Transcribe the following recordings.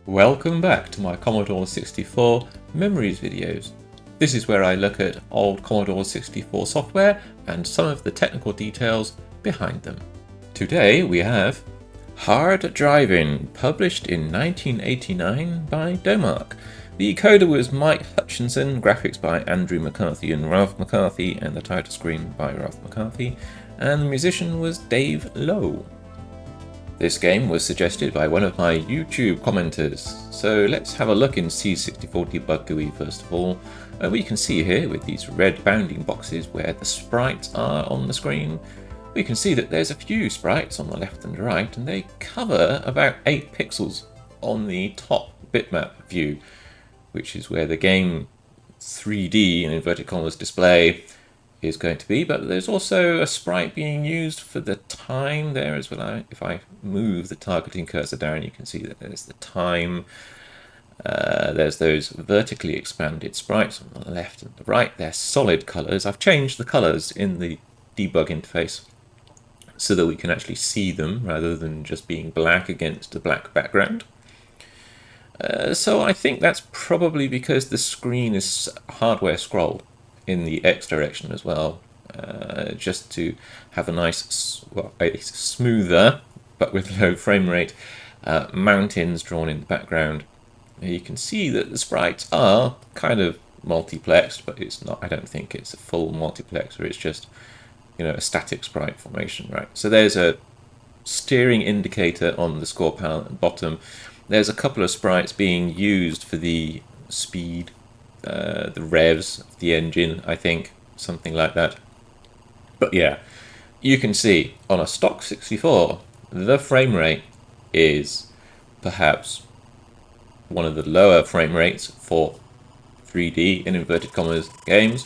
Welcome back to my Commodore 64 Memories videos. This is where I look at old Commodore 64 software and some of the technical details behind them. Today we have Hard Drivin, published in 1989 by Domark. The coder was Mike Hutchinson, graphics by Andrew McCarthy and Ralph McCarthy, and the title screen by Ralph McCarthy, and the musician was Dave Lowe. This game was suggested by one of my YouTube commenters, so let's have a look in C64 Debug GUI first of all. We can see here with these red bounding boxes where the sprites are on the screen. We can see that there's a few sprites on the left and right, and they cover about 8 pixels on the top bitmap view, which is where the game 3D in inverted commas display is going to be. But there's also a sprite being used for the time there as well. If I move the targeting cursor down, you can see that there's the time. There's those vertically expanded sprites on the left and the right. They're solid colors. I've changed the colors in the debug interface so that we can actually see them rather than just being black against a black background. So I think that's probably because the screen is hardware scrolled in the X direction as well, just to have a nice, a smoother but with low frame rate mountains drawn in the background. You can see that the sprites are kind of multiplexed, but it's not. I don't think it's a full multiplexer. It's just, a static sprite formation, right? So there's a steering indicator on the score panel at the bottom. There's a couple of sprites being used for the speed, the revs of the engine, I think, something like that. But yeah, you can see on a stock 64, the frame rate is perhaps one of the lower frame rates for 3D in inverted commas games.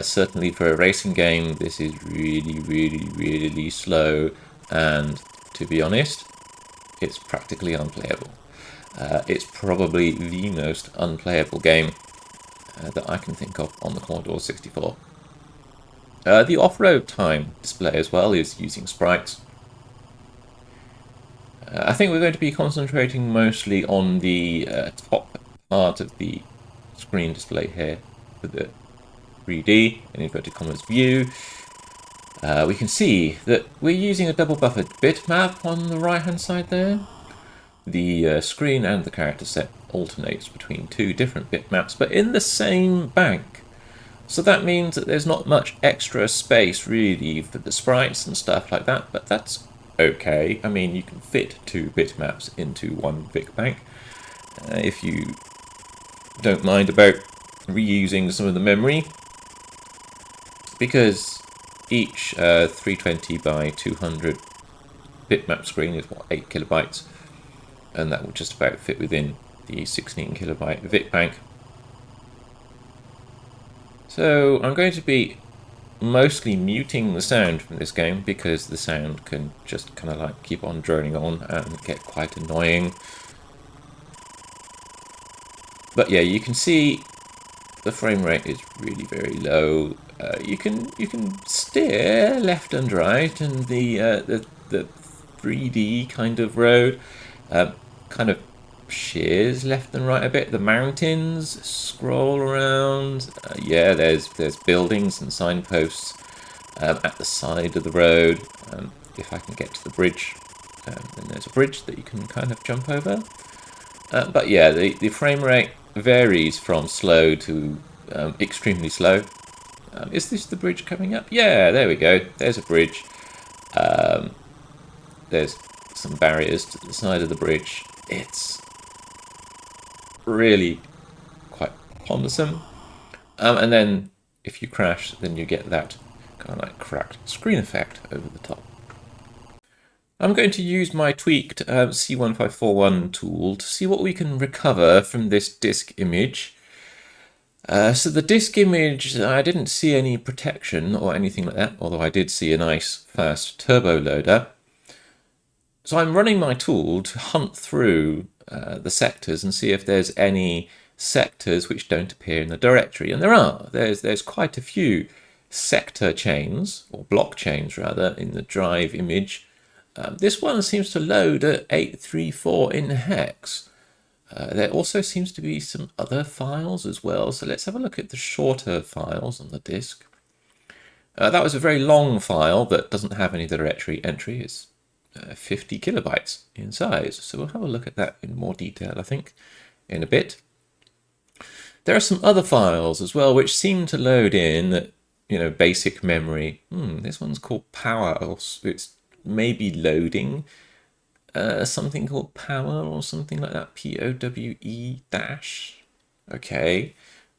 Certainly for a racing game, this is really slow, and to be honest, it's practically unplayable. It's probably the most unplayable game that I can think of on the Commodore 64. The off-road time display as well is using sprites. I think we're going to be concentrating mostly on the top part of the screen display here for the 3D in inverted commas view. We can see that we're using a double buffered bitmap on the right hand side there. The screen and the character set alternates between 2 different bitmaps, but in the same bank. So that means that there's not much extra space really for the sprites and stuff like that, but that's okay. I mean, you can fit 2 bitmaps into one Vic bank if you don't mind about reusing some of the memory, because each 320 by 200 bitmap screen is 8 kilobytes, and that will just about fit within the 16 kilobyte Vic bank. So I'm going to be mostly muting the sound from this game because the sound can just kind of like keep on droning on and get quite annoying. But yeah, you can see the frame rate is really very low. You can steer left and right, and the 3D kind of road kind of shears left and right a bit. The mountains scroll around. Yeah, there's buildings and signposts at the side of the road. If I can get to the bridge, then there's a bridge that you can kind of jump over. But yeah, the frame rate varies from slow to extremely slow. Is this the bridge coming up? Yeah, there we go. There's a bridge. There's some barriers to the side of the bridge. It's really quite cumbersome. And then if you crash, then you get that kind of like cracked screen effect over the top. I'm going to use my tweaked C1541 tool to see what we can recover from this disk image. So the disk image, I didn't see any protection or anything like that, although I did see a nice fast turbo loader. So I'm running my tool to hunt through the sectors and see if there's any sectors which don't appear in the directory. And there are. There's quite a few sector chains, or block chains rather, in the drive image. This one seems to load at 834 in hex. There also seems to be some other files as well, so let's have a look at the shorter files on the disk. That was a very long file that doesn't have any directory entry. It's 50 kilobytes in size, so we'll have a look at that in more detail, I think, in a bit. There are some other files as well which seem to load in, basic memory. This one's called power, or it's maybe loading something called power or something like that. POWE dash. Okay.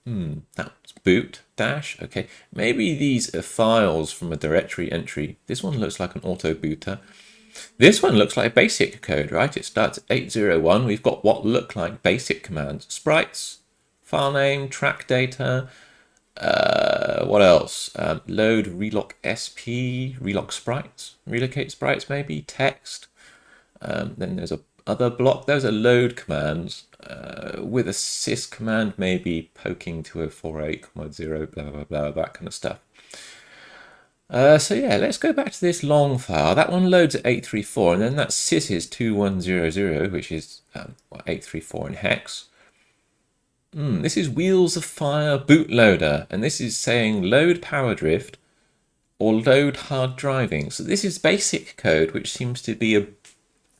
That's boot dash. Okay. Maybe these are files from a directory entry. This one looks like an auto booter. This one looks like basic code, right? It starts at 801. We've got what look like basic commands. Sprites, file name, track data. What else? Load reloc sp, reloc sprites, relocate sprites maybe, text. Then there's a other block. Those are load commands with a sys command, maybe poking 2048,0, blah, blah, blah, that kind of stuff. So yeah, let's go back to this long file. That one loads at 834, and then that sys is 2100, which is 834 in hex. This is Wheels of Fire bootloader, and this is saying load power drift or load hard driving. So this is basic code, which seems to be a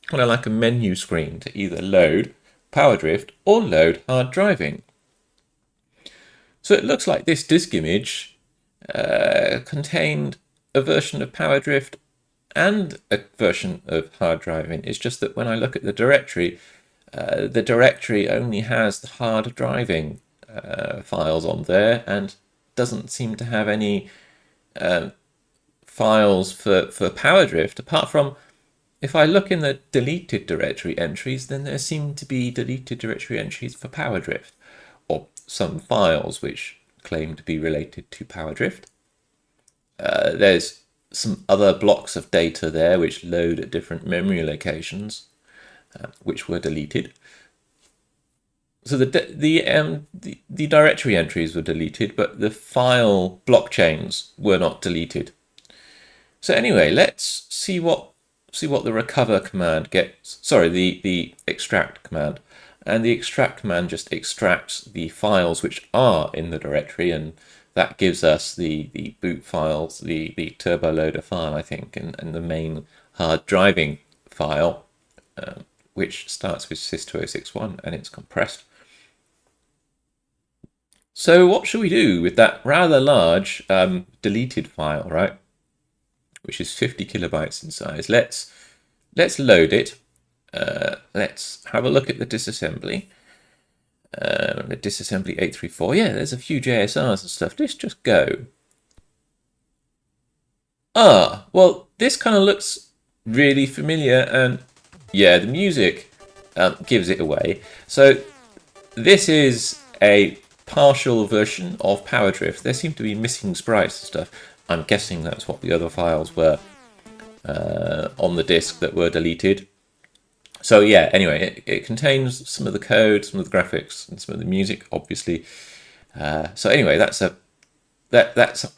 kind of like a menu screen to either load power drift or load hard driving. So it looks like this disk image contained a version of power drift and a version of hard driving. It's just that when I look at the directory only has the hard driving files on there and doesn't seem to have any files for power drift, apart from if I look in the deleted directory entries, then there seem to be deleted directory entries for power drift, or some files which claim to be related to power drift. There's some other blocks of data there which load at different memory locations, which were deleted. So the directory entries were deleted, but the file blockchains were not deleted. So anyway, let's see what the recover command gets. Sorry, the extract command. And the extract command just extracts the files which are in the directory, and that gives us the boot files, the turbo loader file, I think, and the main hard driving file, which starts with sys2061, and it's compressed. So what should we do with that rather large deleted file, right? Which is 50 kilobytes in size. Let's load it. Let's have a look at the disassembly. The disassembly 834. Yeah, there's a few JSRs and stuff. Let's just go. Well, this kind of looks really familiar, and yeah, the music gives it away. So this is a partial version of Power Drift. There seem to be missing sprites and stuff. I'm guessing that's what the other files were on the disk that were deleted. So yeah, anyway, it contains some of the code, some of the graphics, and some of the music, obviously. So anyway, that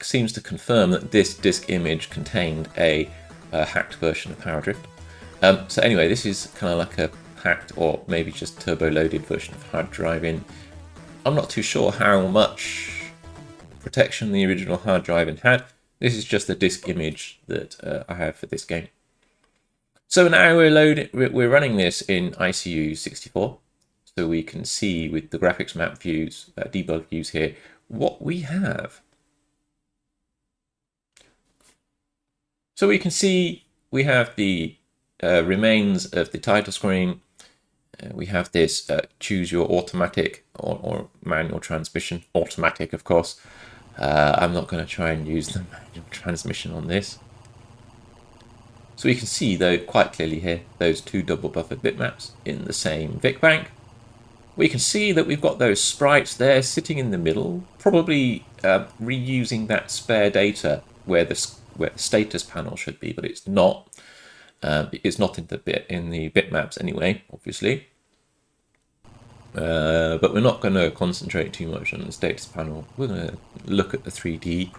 seems to confirm that this disk image contained a hacked version of Power Drift. So anyway, this is kind of like a hacked or maybe just turbo-loaded version of hard driving. I'm not too sure how much protection the original hard driving had. This is just the disk image that I have for this game. So now we're running this in ICU64, so we can see with the graphics map views, debug views here, what we have. So we can see we have the remains of the title screen. We have this choose your automatic or manual transmission. Automatic, of course. I'm not going to try and use the manual transmission on this. So we can see, though, quite clearly here, those two double buffered bitmaps in the same VIC bank. We can see that we've got those sprites there sitting in the middle, probably reusing that spare data where the status panel should be, but it's not. It's not in the bitmaps anyway, obviously. But we're not going to concentrate too much on the status panel. We're going to look at the 3D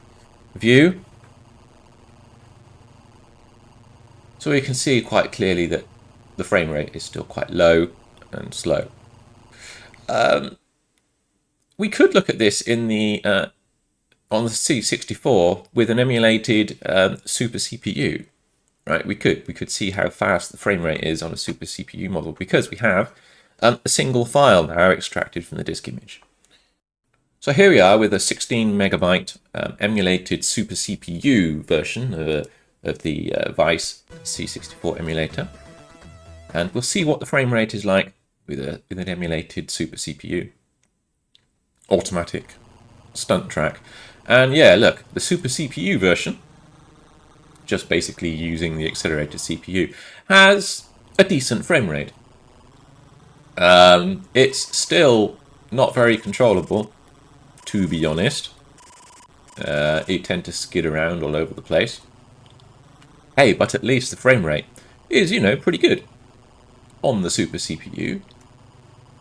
view. So we can see quite clearly that the frame rate is still quite low and slow. We could look at this in the on the C64 with an emulated Super CPU, right? We could see how fast the frame rate is on a Super CPU model because we have a single file now extracted from the disk image. So here we are with a 16 megabyte emulated Super CPU version of the Vice C64 emulator, and we'll see what the frame rate is like with an emulated Super CPU. Automatic stunt track. And yeah, look, the Super CPU version, just basically using the accelerated CPU, has a decent frame rate. It's still not very controllable, to be honest. It tends to skid around all over the place. Hey, but at least the frame rate is, pretty good on the Super CPU.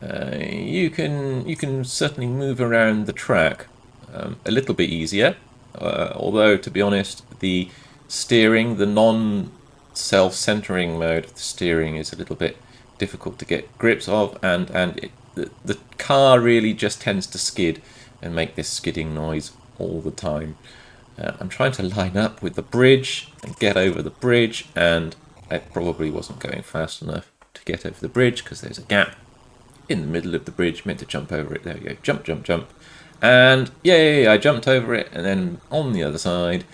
You can certainly move around the track a little bit easier, although to be honest, the steering, the non-self-centering mode of the steering is a little bit difficult to get grips of, and the car really just tends to skid and make this skidding noise all the time. I'm trying to line up with the bridge and get over the bridge, and I probably wasn't going fast enough to get over the bridge because there's a gap in the middle of the bridge, meant to jump over it. There we go, jump, jump, jump. And yay, I jumped over it, and then on the other side,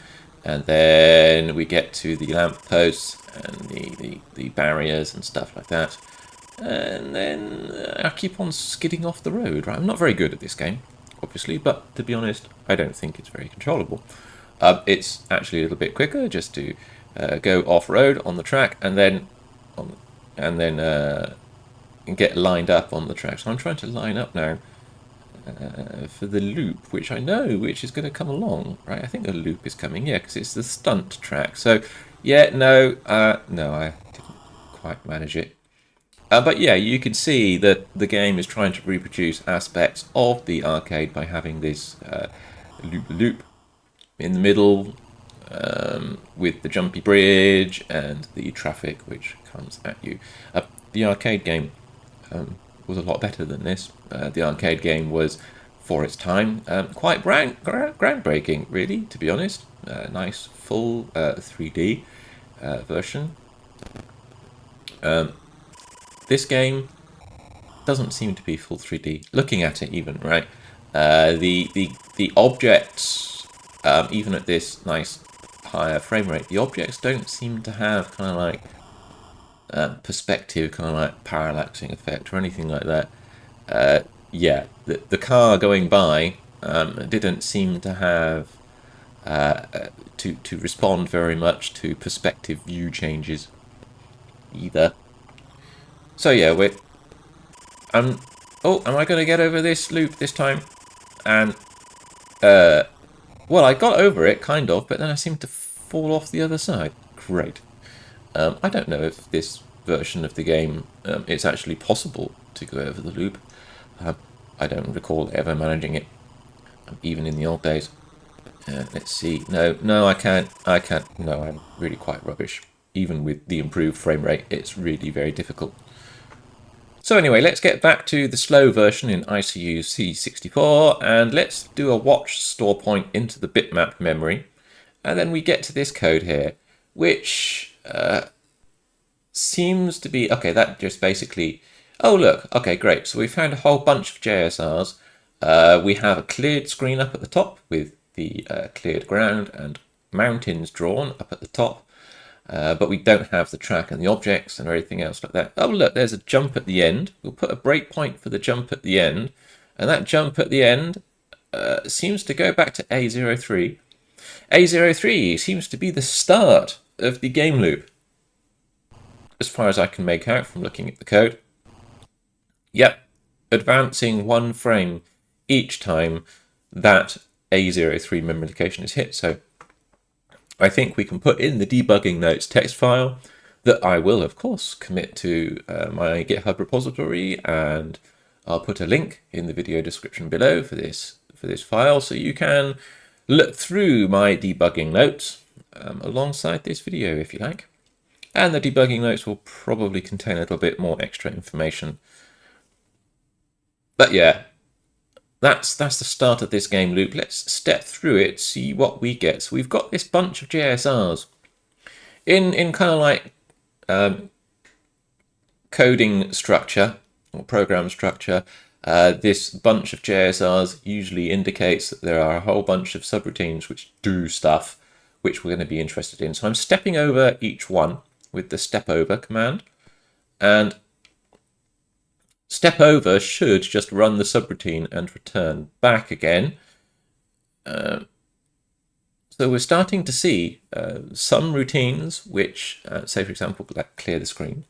and then we get to the lamp posts and the barriers and stuff like that. And then I keep on skidding off the road, right? I'm not very good at this game, obviously, but to be honest, I don't think it's very controllable. It's actually a little bit quicker just to go off-road on the track and then get lined up on the track. So I'm trying to line up now for the loop, which I know which is going to come along, right? I think the loop is coming, yeah, because it's the stunt track. So yeah, no, I didn't quite manage it. But yeah, you can see that the game is trying to reproduce aspects of the arcade by having this loop in the middle with the jumpy bridge and the traffic which comes at you. The arcade game was a lot better than this. The arcade game was, for its time, quite groundbreaking, really, to be honest. Nice, full 3D version. This game doesn't seem to be full 3D. Looking at it, even, right? The objects, even at this nice higher frame rate, the objects don't seem to have kind of like perspective, kind of like parallaxing effect or anything like that. Yeah, the car going by didn't seem to have to respond very much to perspective view changes either. So yeah, am I going to get over this loop this time? And well, I got over it kind of, but then I seemed to fall off the other side. Great. I don't know if this version of the game it's actually possible to go over the loop. I don't recall ever managing it, even in the old days. Let's see. No, I can't. No, I'm really quite rubbish. Even with the improved frame rate, it's really very difficult. So anyway, let's get back to the slow version in ICU C64, and let's do a watch store point into the bitmap memory. And then we get to this code here, which seems to be, okay, that just basically, oh look, okay, great. So we found a whole bunch of JSRs. We have a cleared screen up at the top with the cleared ground and mountains drawn up at the top. But we don't have the track and the objects and everything else like that. Oh look, there's a jump at the end. We'll put a breakpoint for the jump at the end. And that jump at the end seems to go back to A03. A03 seems to be the start of the game loop, as far as I can make out from looking at the code. Yep, advancing one frame each time that A03 memory location is hit. So I think we can put in the debugging notes text file that I will, of course, commit to my GitHub repository, and I'll put a link in the video description below for this file, so you can look through my debugging notes alongside this video if you like. And the debugging notes will probably contain a little bit more extra information. But yeah, that's the start of this game loop. Let's step through it, see what we get. So we've got this bunch of JSRs in kind of like coding structure or program structure. This bunch of JSRs usually indicates that there are a whole bunch of subroutines which do stuff which we're going to be interested in. So I'm stepping over each one with the step over command, and step over should just run the subroutine and return back again. So we're starting to see some routines which, say for example, like clear the screen.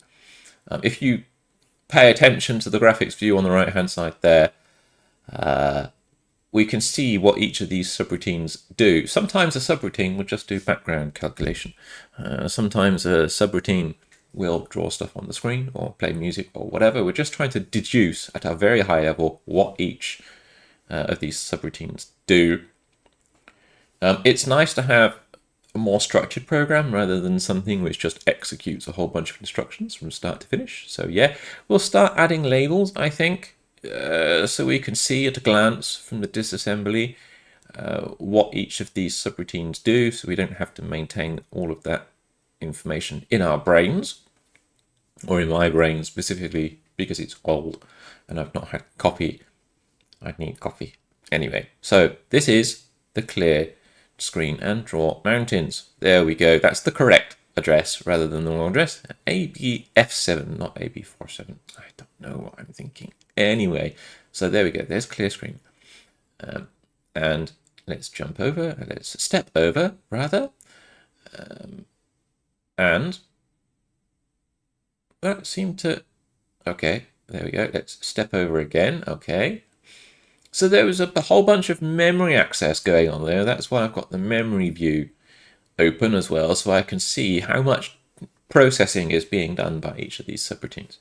If you pay attention to the graphics view on the right hand side there, we can see what each of these subroutines do. Sometimes a subroutine will just do background calculation. Sometimes a subroutine will draw stuff on the screen or play music or whatever. We're just trying to deduce at a very high level what each of these subroutines do. It's nice to have a more structured program rather than something which just executes a whole bunch of instructions from start to finish. So yeah, we'll start adding labels, I think, so we can see at a glance from the disassembly what each of these subroutines do, so we don't have to maintain all of that information in our brains, or in my brain specifically, because it's old and I've not had coffee. I need coffee. Anyway, so this is the clear screen and draw mountains. There we go. That's the correct address rather than the wrong address. ABF7, not AB47. I don't know what I'm thinking. Anyway, so there we go. There's clear screen. And let's jump over. Let's step over, rather. And that seemed to... Okay, there we go. Let's step over again. Okay. So there was a whole bunch of memory access going on there. That's why I've got the memory view open as well, so I can see how much processing is being done by each of these subroutines.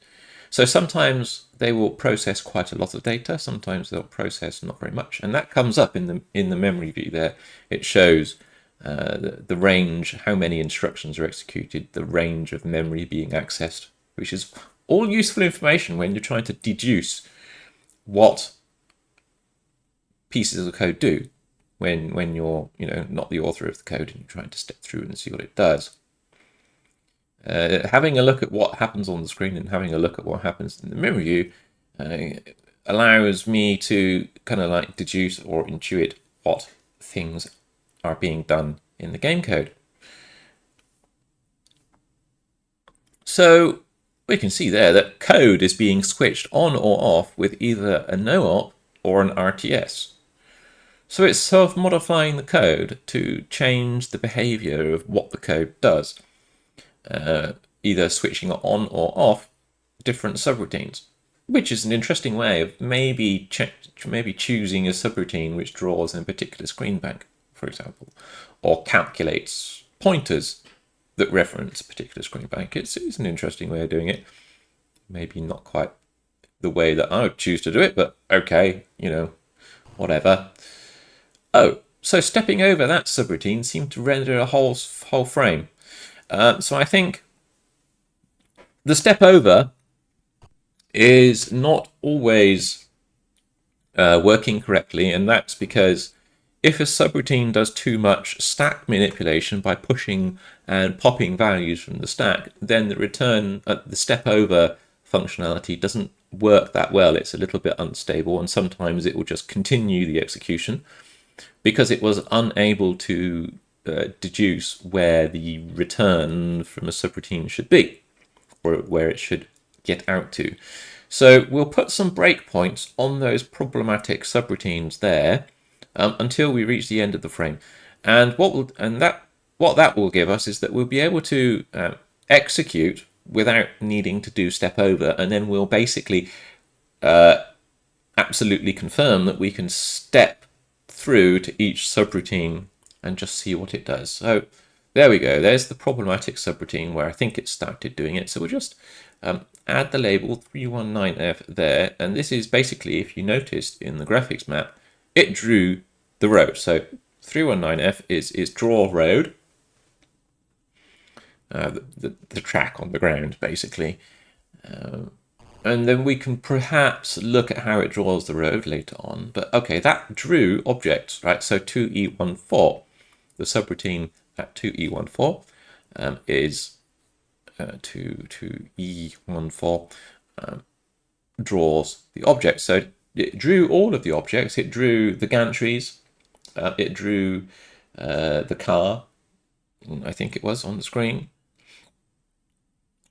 So sometimes they will process quite a lot of data, sometimes they'll process not very much, and that comes up in the memory view there. It shows the range, how many instructions are executed, the range of memory being accessed, which is all useful information when you're trying to deduce what pieces of code do when you're not the author of the code and you're trying to step through and see what it does. Having a look at what happens on the screen and having a look at what happens in the memory view allows me to kind of like deduce or intuit what things are being done in the game code. So we can see there that code is being switched on or off with either a no-op or an RTS. So it's self-modifying the code to change the behavior of what the code does, either switching on or off different subroutines, which is an interesting way of maybe choosing a subroutine which draws in a particular screen bank, for example, or calculates pointers that reference a particular screen bank. It's an interesting way of doing it. Maybe not quite the way that I would choose to do it, but okay, whatever. Oh, so stepping over that subroutine seemed to render a whole frame. So I think the step over is not always working correctly, and that's because if a subroutine does too much stack manipulation by pushing and popping values from the stack, then the return at the step over functionality doesn't work that well. It's a little bit unstable, and sometimes it will just continue the execution because it was unable to deduce where the return from a subroutine should be, or where it should get out to. So we'll put some breakpoints on those problematic subroutines there until we reach the end of the frame. And what that will give us is that we'll be able to execute without needing to do step over, and then we'll basically absolutely confirm that we can step through to each subroutine and just see what it does. So there we go. There's the problematic subroutine where I think it started doing it. So we'll just add the label 319F there. And this is basically, if you noticed in the graphics map, it drew the road. So 319F is draw road, the track on the ground, basically. And then we can perhaps look at how it draws the road later on. But okay, that drew objects, right? So 2E14, the subroutine at 2E14 is 2E14 draws the objects. So it drew all of the objects. It drew the gantries. It drew the car, I think it was, on the screen,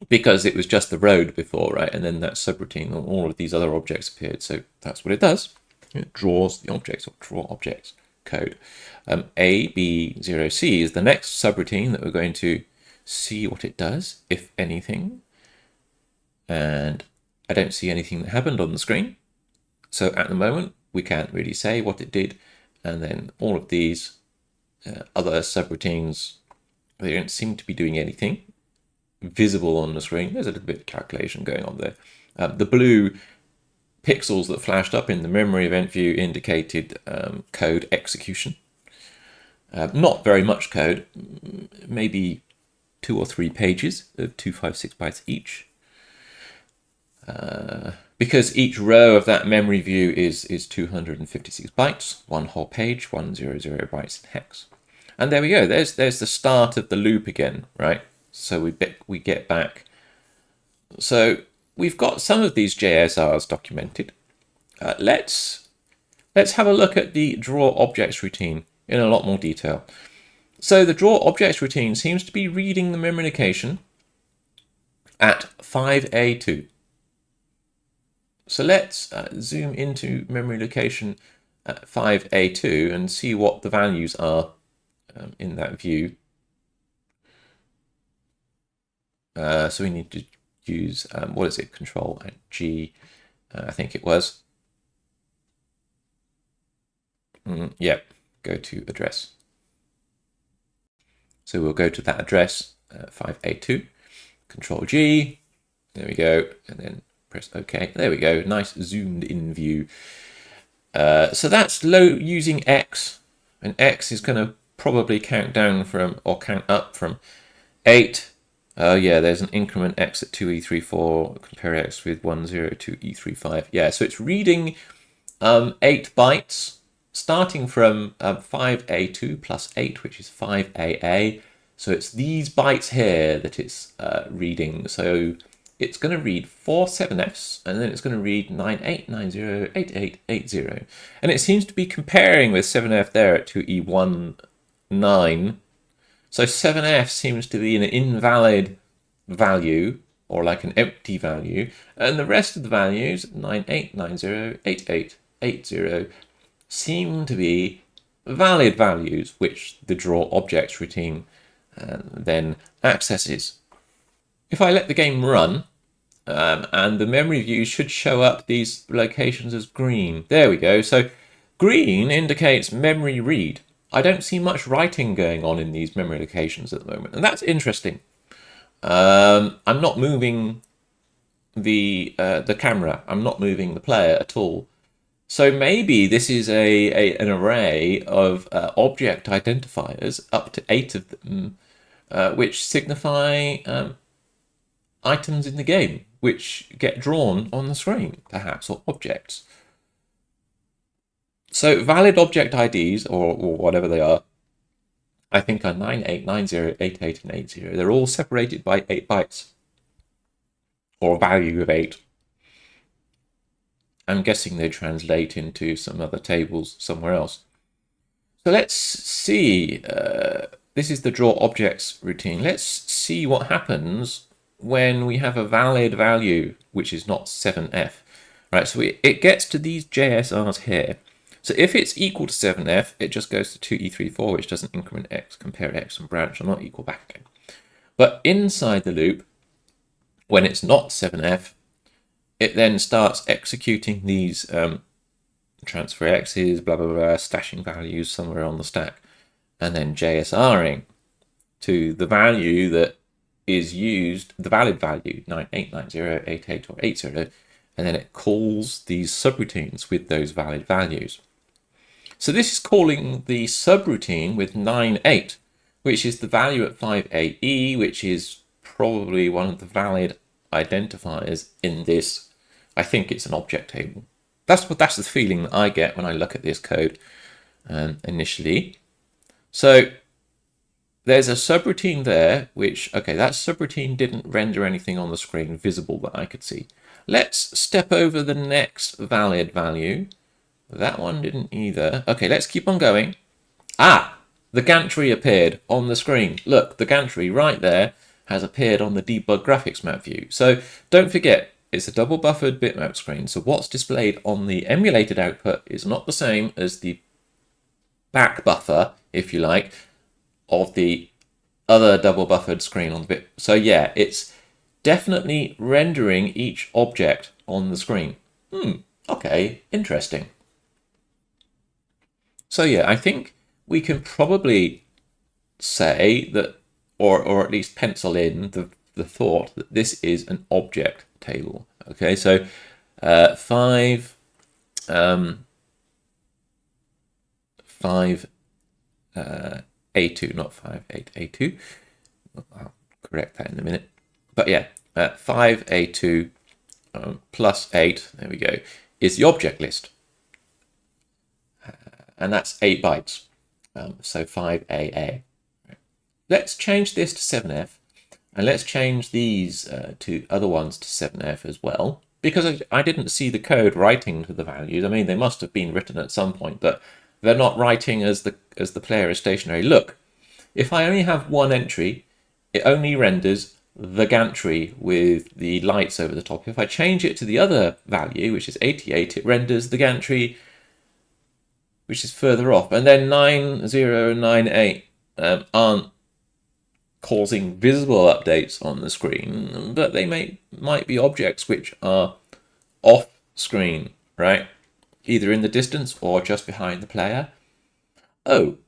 because it was just the road before, right? And then that subroutine, all of these other objects appeared. So that's what it does. It draws the objects, or draw objects code. A, B, 0C is the next subroutine that we're going to see what it does, if anything. And I don't see anything that happened on the screen. So at the moment, we can't really say what it did. And then all of these other subroutines, they don't seem to be doing anything visible on the screen. There's a little bit of calculation going on there. The blue pixels that flashed up in the memory event view indicated code execution. Not very much code, maybe 2 or 3 pages of 256 bytes each. Because each row of that memory view is 256 bytes, one whole page, 100 bytes in hex. And there we go. There's the start of the loop again, right? So we get back. So we've got some of these JSRs documented. Let's have a look at the draw objects routine in a lot more detail. So the draw objects routine seems to be reading the memory location at 5A2. So let's zoom into memory location at 5A2 and see what the values are in that view. So we need to use, what is it, Control and G, I think it was. Yep, go to address. So we'll go to that address, 5A2, Control G, there we go, and then press OK. There we go, nice zoomed in view. So that's using X, and X is going to probably count down from, or count up from 8. Oh yeah, there's an increment X at 2E34, compare X with 102E35. Yeah, so it's reading 8 bytes, starting from 5A2 plus 8, which is 5AA. So it's these bytes here that it's reading. So it's going to read 4 7Fs, and then it's going to read 98908880. And it seems to be comparing with 7F there at 2E19. So 7F seems to be an invalid value, or like an empty value, and the rest of the values, 98908880, seem to be valid values, which the draw objects routine then accesses. If I let the game run, and the memory view should show up these locations as green. There we go. So green indicates memory read. I don't see much writing going on in these memory locations at the moment, and that's interesting. I'm not moving the camera. I'm not moving the player at all. So maybe this is an array of object identifiers, up to 8 of them, which signify items in the game, which get drawn on the screen, perhaps, or objects. So valid object IDs, or whatever they are, I think are 9890, 88, and 80. They're all separated by 8 bytes, or a value of 8. I'm guessing they translate into some other tables somewhere else. So let's see. This is the draw objects routine. Let's see what happens when we have a valid value, which is not 7F. Right, so it gets to these JSRs here. So if it's equal to 7F, it just goes to 2E34, which doesn't increment X, compare X, and branch, or not equal back again. But inside the loop, when it's not 7F, it then starts executing these transfer X's, blah, blah, blah, stashing values somewhere on the stack, and then JSRing to the value that is used, the valid value, 989088 or 80, and then it calls these subroutines with those valid values. So this is calling the subroutine with 98, which is the value at 5AE, which is probably one of the valid identifiers in this I think it's an object table. That's the feeling that I get when I look at this code initially. So there's a subroutine there, which, okay, that subroutine didn't render anything on the screen visible that I could see. Let's step over the next valid value. That one didn't either. Okay, let's keep on going. Ah, the gantry appeared on the screen. Look, the gantry right there has appeared on the debug graphics map view. So don't forget, it's a double buffered bitmap screen. So what's displayed on the emulated output is not the same as the back buffer, if you like, of the other double buffered screen on the bit. So yeah, it's definitely rendering each object on the screen. Okay, interesting. So yeah, I think we can probably say that, or at least pencil in the thought that this is an object table. Okay, so 5 A2, not 5 A2. I'll correct that in a minute. But yeah, 5 A2 plus 8, there we go, is the object list. And that's 8 bytes. So 5AA. Let's change this to 7F. And let's change these to other ones to 7F as well. Because I didn't see the code writing to the values. I mean, they must have been written at some point, but they're not writing as the player is stationary. Look, if I only have one entry, it only renders the gantry with the lights over the top. If I change it to the other value, which is 88, it renders the gantry which is further off. And then 9098 aren't causing visible updates on the screen, but they might be objects which are off screen, right? Either in the distance or just behind the player. Oh,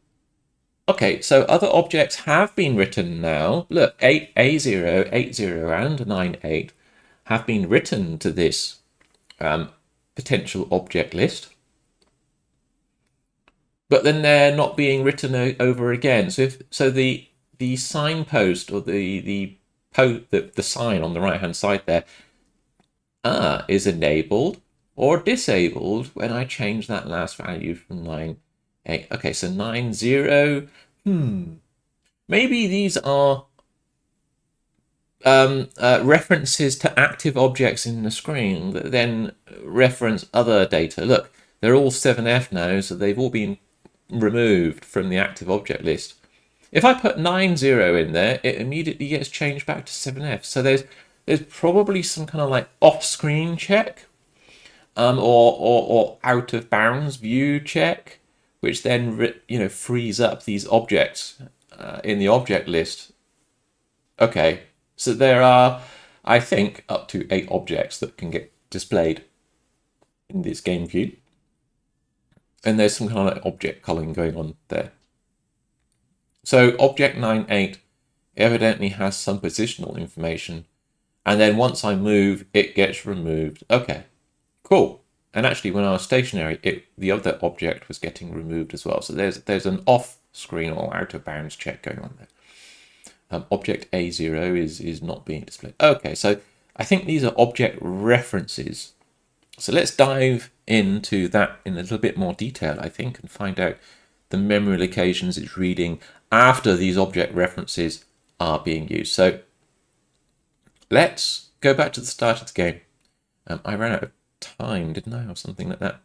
okay, so other objects have been written now. Look, 8A0, 80, and 98 have been written to this potential object list. But then they're not being written over again. So the signpost or the sign on the right hand side there is enabled or disabled when I change that last value from 9, 8. Okay, so 9, 0. Maybe these are references to active objects in the screen that then reference other data. Look, they're all 7F now, so they've all been removed from the active object list. If I put 90 in there, it immediately gets changed back to 7F. So there's probably some kind of like off-screen check, or out of bounds view check, which then frees up these objects in the object list. Okay, so there are, I think, up to 8 objects that can get displayed in this game view. And there's some kind of like object culling going on there. So object 98 evidently has some positional information. And then once I move, it gets removed. Okay, cool. And actually, when I was stationary, the other object was getting removed as well. So there's an off-screen or out-of-bounds check going on there. Object A0 is not being displayed. Okay, so I think these are object references. So let's dive into that in a little bit more detail, I think, and find out the memory locations it's reading after these object references are being used. So let's go back to the start of the game. I ran out of time, didn't I, or something like that?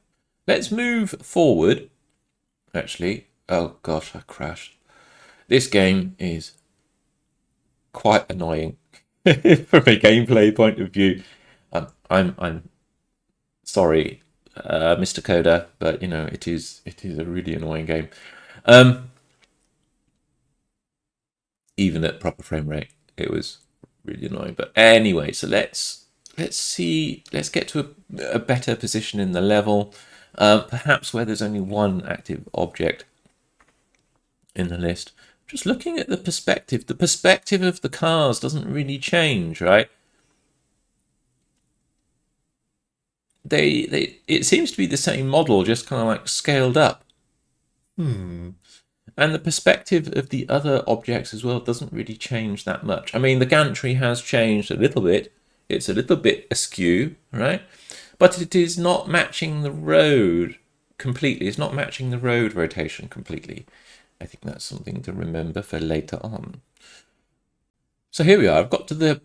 Let's move forward. Actually, oh gosh, I crashed. This game is quite annoying from a gameplay point of view. I'm sorry, Mr. Coder, but it is a really annoying game. Even at proper frame rate, it was really annoying. But anyway, so let's get to a better position in the level, perhaps where there's only one active object in the list. Just looking at the perspective of the cars doesn't really change, right? It seems to be the same model, just kind of like scaled up. And the perspective of the other objects as well doesn't really change that much. I mean, the gantry has changed a little bit. It's a little bit askew, right? but it is not matching the road completely. It's not matching the road rotation completely. I think that's something to remember for later on. So here we are. I've got to the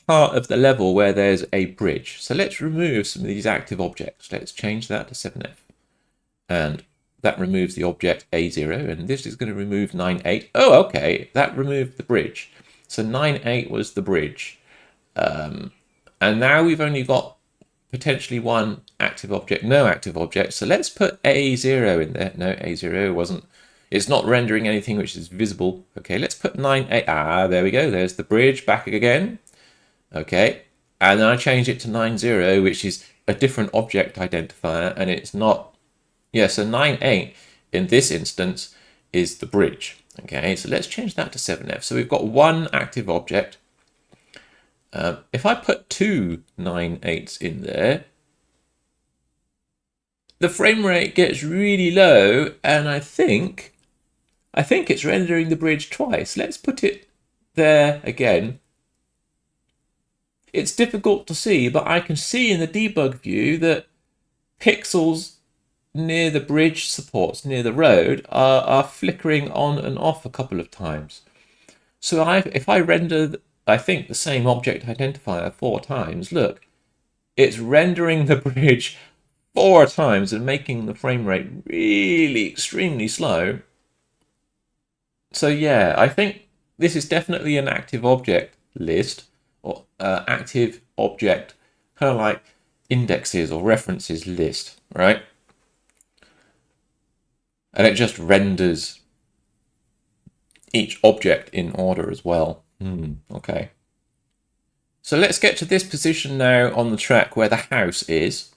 part of the level where there's a bridge. So let's remove some of these active objects. Let's change that to 7F. And that removes the object A0, and this is going to remove 9.8. Oh, okay, that removed the bridge. So 9.8 was the bridge. And now we've only got potentially one active object, no active object. So let's put A0 in there. No, A0 wasn't. It's not rendering anything which is visible. Okay, let's put 9.8. Ah, there we go. There's the bridge back again. Okay, and then I change it to 9.0, which is a different object identifier, and it's not. Yeah, so 9.8 in this instance is the bridge. Okay, so let's change that to 7F. So we've got one active object. If I put two 9.8s in there, the frame rate gets really low, and I think it's rendering the bridge twice. Let's put it there again. It's difficult to see, but I can see in the debug view that pixels near the bridge supports, near the road, are flickering on and off a couple of times. So if I render, I think, the same object identifier 4 times, look, it's rendering the bridge 4 times and making the frame rate really extremely slow. So yeah, I think this is definitely an active object list, or active object, kind of like indexes or references list, right? And it just renders each object in order as well. Okay. So let's get to this position now on the track where the house is.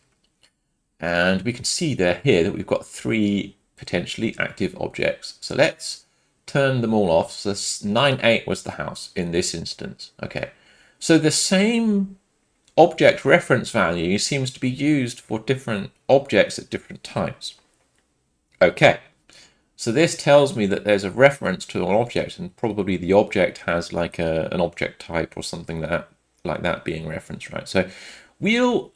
And we can see here that we've got 3 potentially active objects. So let's turn them all off. So 9.8 was the house in this instance. Okay. So the same object reference value seems to be used for different objects at different times. Okay, so this tells me that there's a reference to an object, and probably the object has like an object type or something like that being referenced, right? So we'll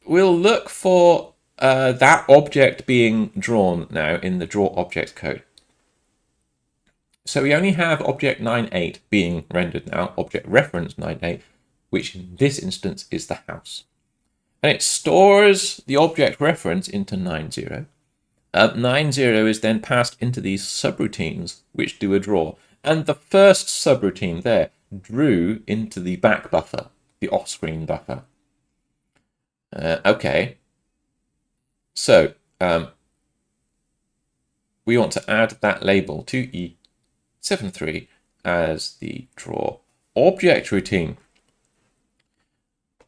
look for that object being drawn now in the draw object code. So we only have object 9.8 being rendered now, object reference 9.8, which in this instance is the house. And it stores the object reference into 9.0. 9.0 is then passed into these subroutines, which do a draw. And the first subroutine there drew into the back buffer, the off-screen buffer. Okay. So we want to add that label to E73 as the draw object routine.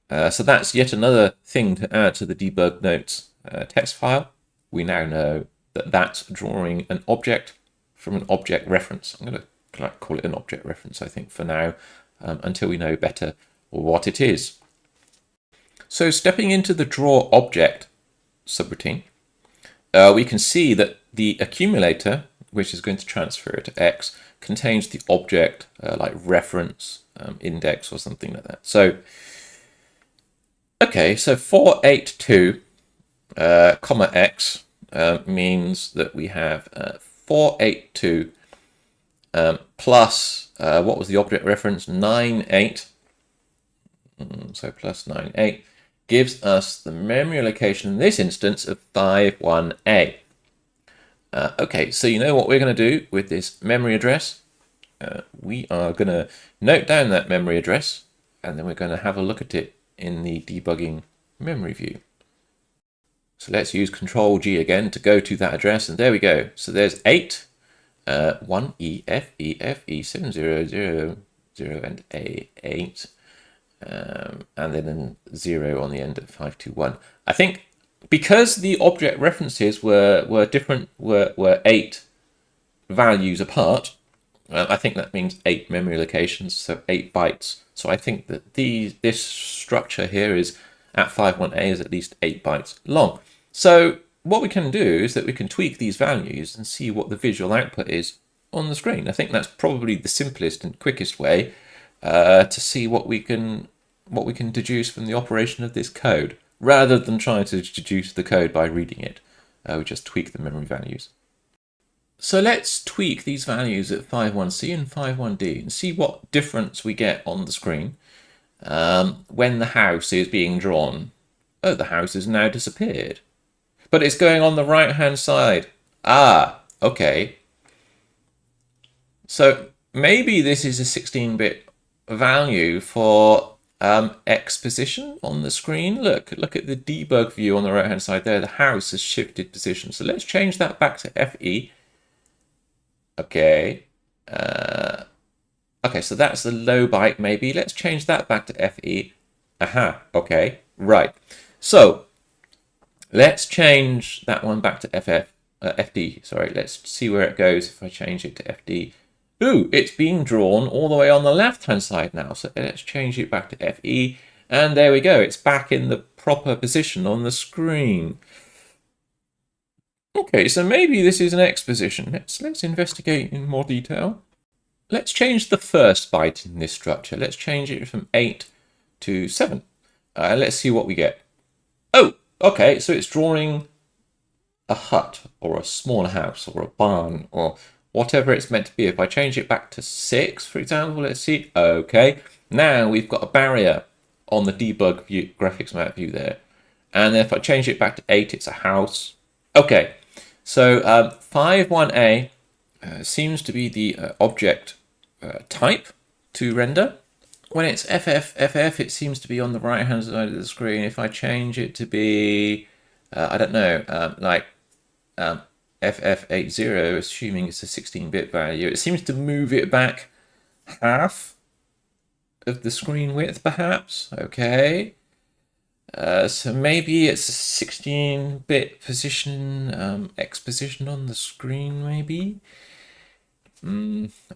So that's yet another thing to add to the debug notes text file. We now know that that's drawing an object from an object reference. I'm going to call it an object reference, I think, for now, until we know better what it is. So stepping into the draw object subroutine, we can see that the accumulator, which is going to transfer it to X, contains the object like reference, index, or something like that. So, okay, so 482 comma X means that we have 482 plus, what was the object reference? 9.8. So plus 9.8 gives us the memory allocation in this instance of 51A. Okay, so you know what we're going to do with this memory address? We are going to note down that memory address, and then we're going to have a look at it in the debugging memory view. So let's use Control G again to go to that address, and there we go. So there's 8, 1E, F, E, F, E, 7, 0, 0, 0, and A, 8, and then 0 on the end of 521. I think because the object references were different, were 8 values apart, I think that means 8 memory locations, so 8 bytes. So I think that this structure here is at 51A is at least 8 bytes long. So what we can do is that we can tweak these values and see what the visual output is on the screen. I think that's probably the simplest and quickest way to see what we can deduce from the operation of this code. rather than trying to deduce the code by reading it. We just tweak the memory values. So let's tweak these values at 51C and 51D and see what difference we get on the screen when the house is being drawn. Oh, the house has now disappeared. But it's going on the right-hand side. Ah, okay. So maybe this is a 16-bit value for X position on the screen. Look at the debug view on the right-hand side there. The house has shifted position. So let's change that back to FE. Okay. Okay, so that's the low byte maybe. Let's change that back to FE. Aha, okay, right. So let's change that one back to FD. Sorry, let's see where it goes if I change it to FD. Ooh, it's being drawn all the way on the left-hand side now. So let's change it back to FE. And there we go. It's back in the proper position on the screen. Okay, so maybe this is an X position. Let's investigate in more detail. Let's change the first byte in this structure. Let's change it from 8 to 7. Let's see what we get. Oh, okay, so it's drawing a hut or a smaller house or a barn or whatever it's meant to be. If I change it back to 6, for example, let's see. Okay, now we've got a barrier on the debug view, graphics map view there. And if I change it back to 8, it's a house. Okay, so 51A seems to be the object type to render. When it's FF, it seems to be on the right-hand side of the screen. If I change it to be, I don't know, like FF80, assuming it's a 16-bit value, it seems to move it back half of the screen width, perhaps. Okay. So maybe it's a 16-bit position, X position on the screen, maybe.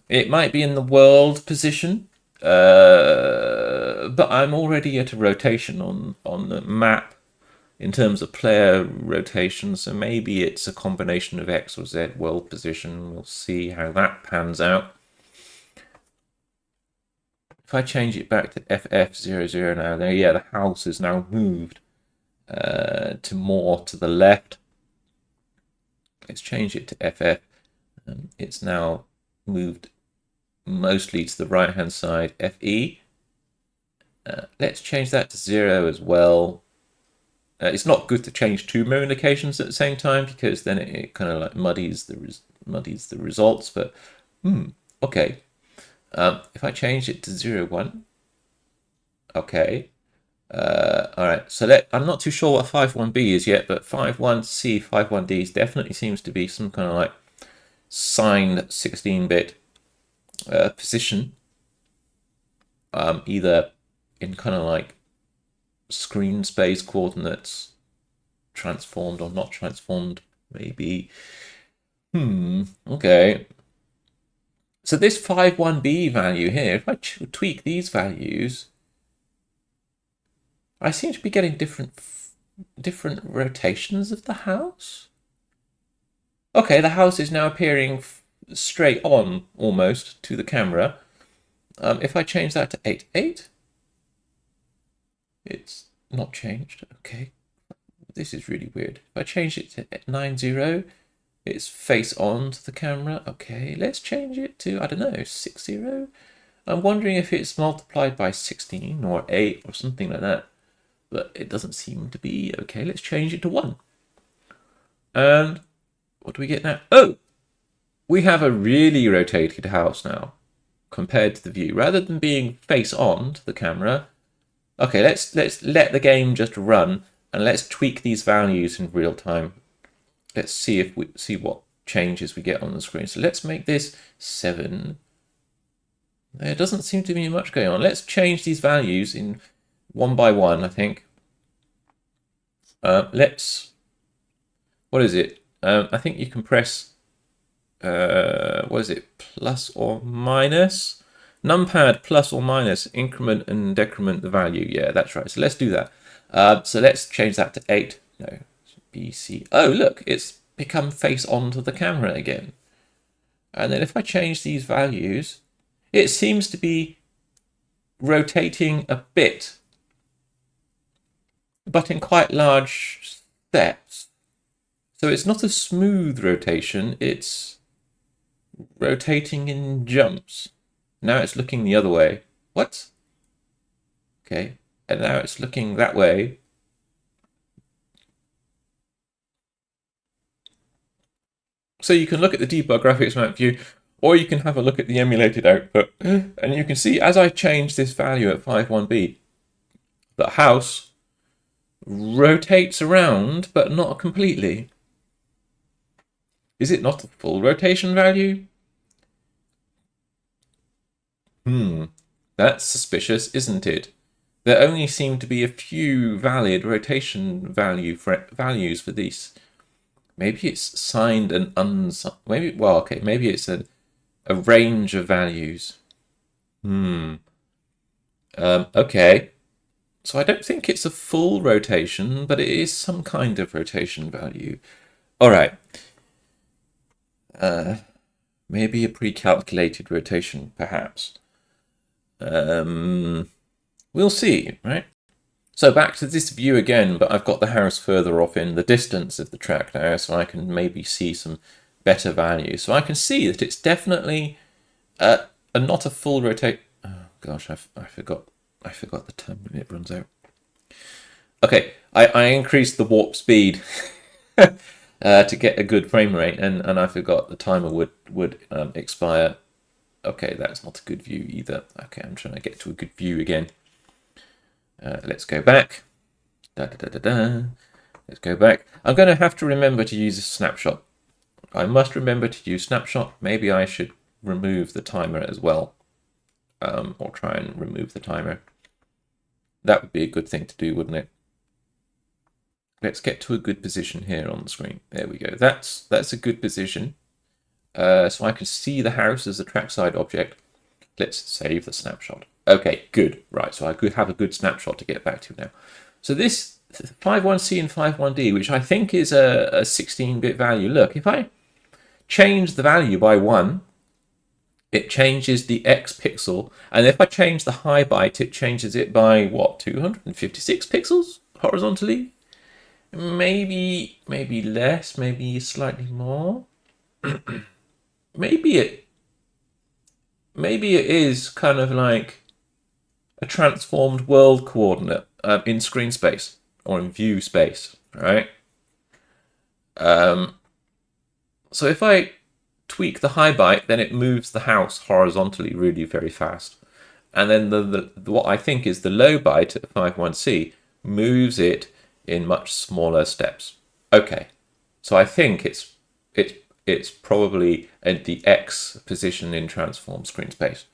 It might be in the world position, but I'm already at a rotation on the map in terms of player rotation, so maybe it's a combination of X or Z world position. We'll see how that pans out. If I change it back to FF00 now, there, yeah, the house is now moved to more to the left. Let's change it to FF. It's now moved mostly to the right hand side, FE. Let's change that to 0 as well. It's not good to change two memory locations at the same time because then it kind of like muddies the results. But okay, if I change it to 0, 1, okay. All right, so I'm not too sure what 51B is yet, but 51C, 51D definitely seems to be some kind of like signed 16-bit position, either in kind of like screen space coordinates, transformed or not transformed, maybe. Okay. So this 51B value here, if I tweak these values, I seem to be getting different rotations of the house. Okay, the house is now appearing straight on, almost, to the camera. If I change that to 8.8, it's not changed. Okay, this is really weird. If I change it to 9.0, it's face on to the camera. Okay, let's change it to, I don't know, 6.0. I'm wondering if it's multiplied by 16 or 8 or something like that. But it doesn't seem to be. Okay, let's change it to 1. And what do we get now? Oh, we have a really rotated house now compared to the view. Rather than being face on to the camera, okay, let's let the game just run and let's tweak these values in real time. Let's see if we see what changes we get on the screen. So let's make this 7. There doesn't seem to be much going on. Let's change these values in one by one, I think. What is it? I think you can press, what is it? Plus or minus? Numpad plus or minus, increment and decrement the value. Yeah, that's right. So let's do that. So let's change that to 8. No, BC. Oh, look, it's become face onto the camera again. And then if I change these values, it seems to be rotating a bit. but in quite large steps. So it's not a smooth rotation, it's rotating in jumps. Now it's looking the other way. What? Okay, and now it's looking that way. So you can look at the debug graphics map view, or you can have a look at the emulated output, and you can see as I change this value at 5.1b, the house rotates around, but not completely. Is it not a full rotation value? That's suspicious, isn't it? There only seem to be a few valid rotation values for these. Maybe it's signed and unsigned. Maybe it's a range of values. Okay. So I don't think it's a full rotation, but it is some kind of rotation value. All right. Maybe a pre-calculated rotation, perhaps. We'll see, right? So back to this view again, but I've got the house further off in the distance of the track now, so I can maybe see some better values. So I can see that it's definitely not a full rotate. Oh gosh, I forgot the time limit runs out. Okay, I increased the warp speed to get a good frame rate, and I forgot the timer would expire. Okay, that's not a good view either. Okay, I'm trying to get to a good view again. Let's go back. Let's go back. I'm going to have to remember to use a snapshot. I must remember to use snapshot. Maybe I should remove the timer as well. Or try and remove the timer. That would be a good thing to do, wouldn't it? Let's get to a good position here on the screen. There we go. That's a good position. So I can see the house as a trackside object. Let's save the snapshot. Okay, good. Right, so I could have a good snapshot to get back to now. So this 5.1c and 5.1d, which I think is a 16-bit value. Look, if I change the value by 1, it changes the x pixel. And if I change the high byte, it changes it by, what, 256 pixels horizontally? Maybe less, maybe slightly more. Maybe it is kind of like a transformed world coordinate in screen space or in view space, right? So if I tweak the high byte, then it moves the house horizontally really very fast. And then the what I think is the low byte at 5.1c moves it in much smaller steps. Okay, so I think it's probably at the X position in transform screen space.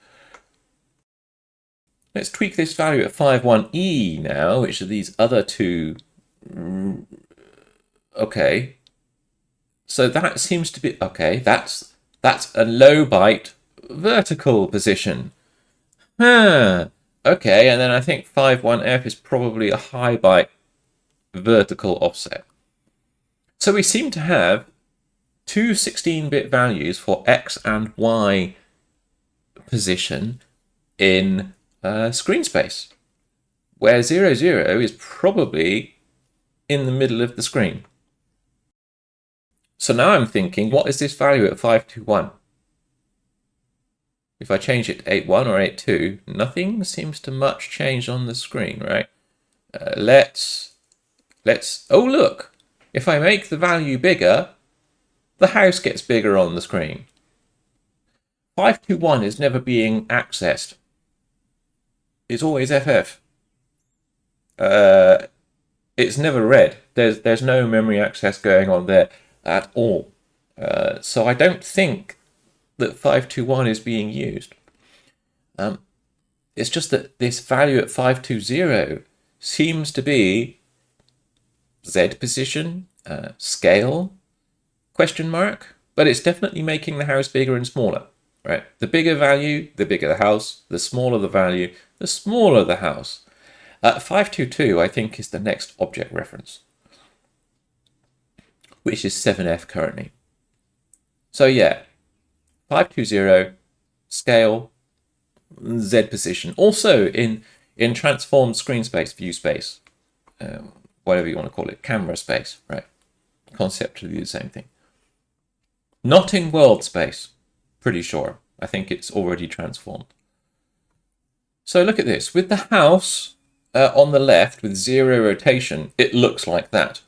Let's tweak this value at 5.1e now, which are these other two. Okay, so that seems to be okay. That's a low byte vertical position. Okay, and then I think 5.1f is probably a high byte vertical offset. So we seem to have two 16-bit values for X and Y position in screen space, where 0, 0 is probably in the middle of the screen. So now I'm thinking, what is this value at 5.2.1? If I change it to 8.1 or 8.2, nothing seems to much change on the screen, right? Let's, oh look, if I make the value bigger, the house gets bigger on the screen. 5.2.1 is never being accessed. It's always FF. It's never read. There's no memory access going on there at all. So I don't think that 5.2.1 is being used. It's just that this value at 5.2.0 seems to be Z position, scale, question mark, but it's definitely making the house bigger and smaller, right? The bigger value, the bigger the house. The smaller the value, the smaller the house. 5.2.2, I think, is the next object reference, which is 7F currently. So yeah, 5.2.0, scale, Z position. Also in transformed screen space, view space. whatever you want to call it, camera space, right? Conceptually the same thing. Not in world space, pretty sure. I think it's already transformed. So look at this. With the house on the left with 0 rotation, it looks like that.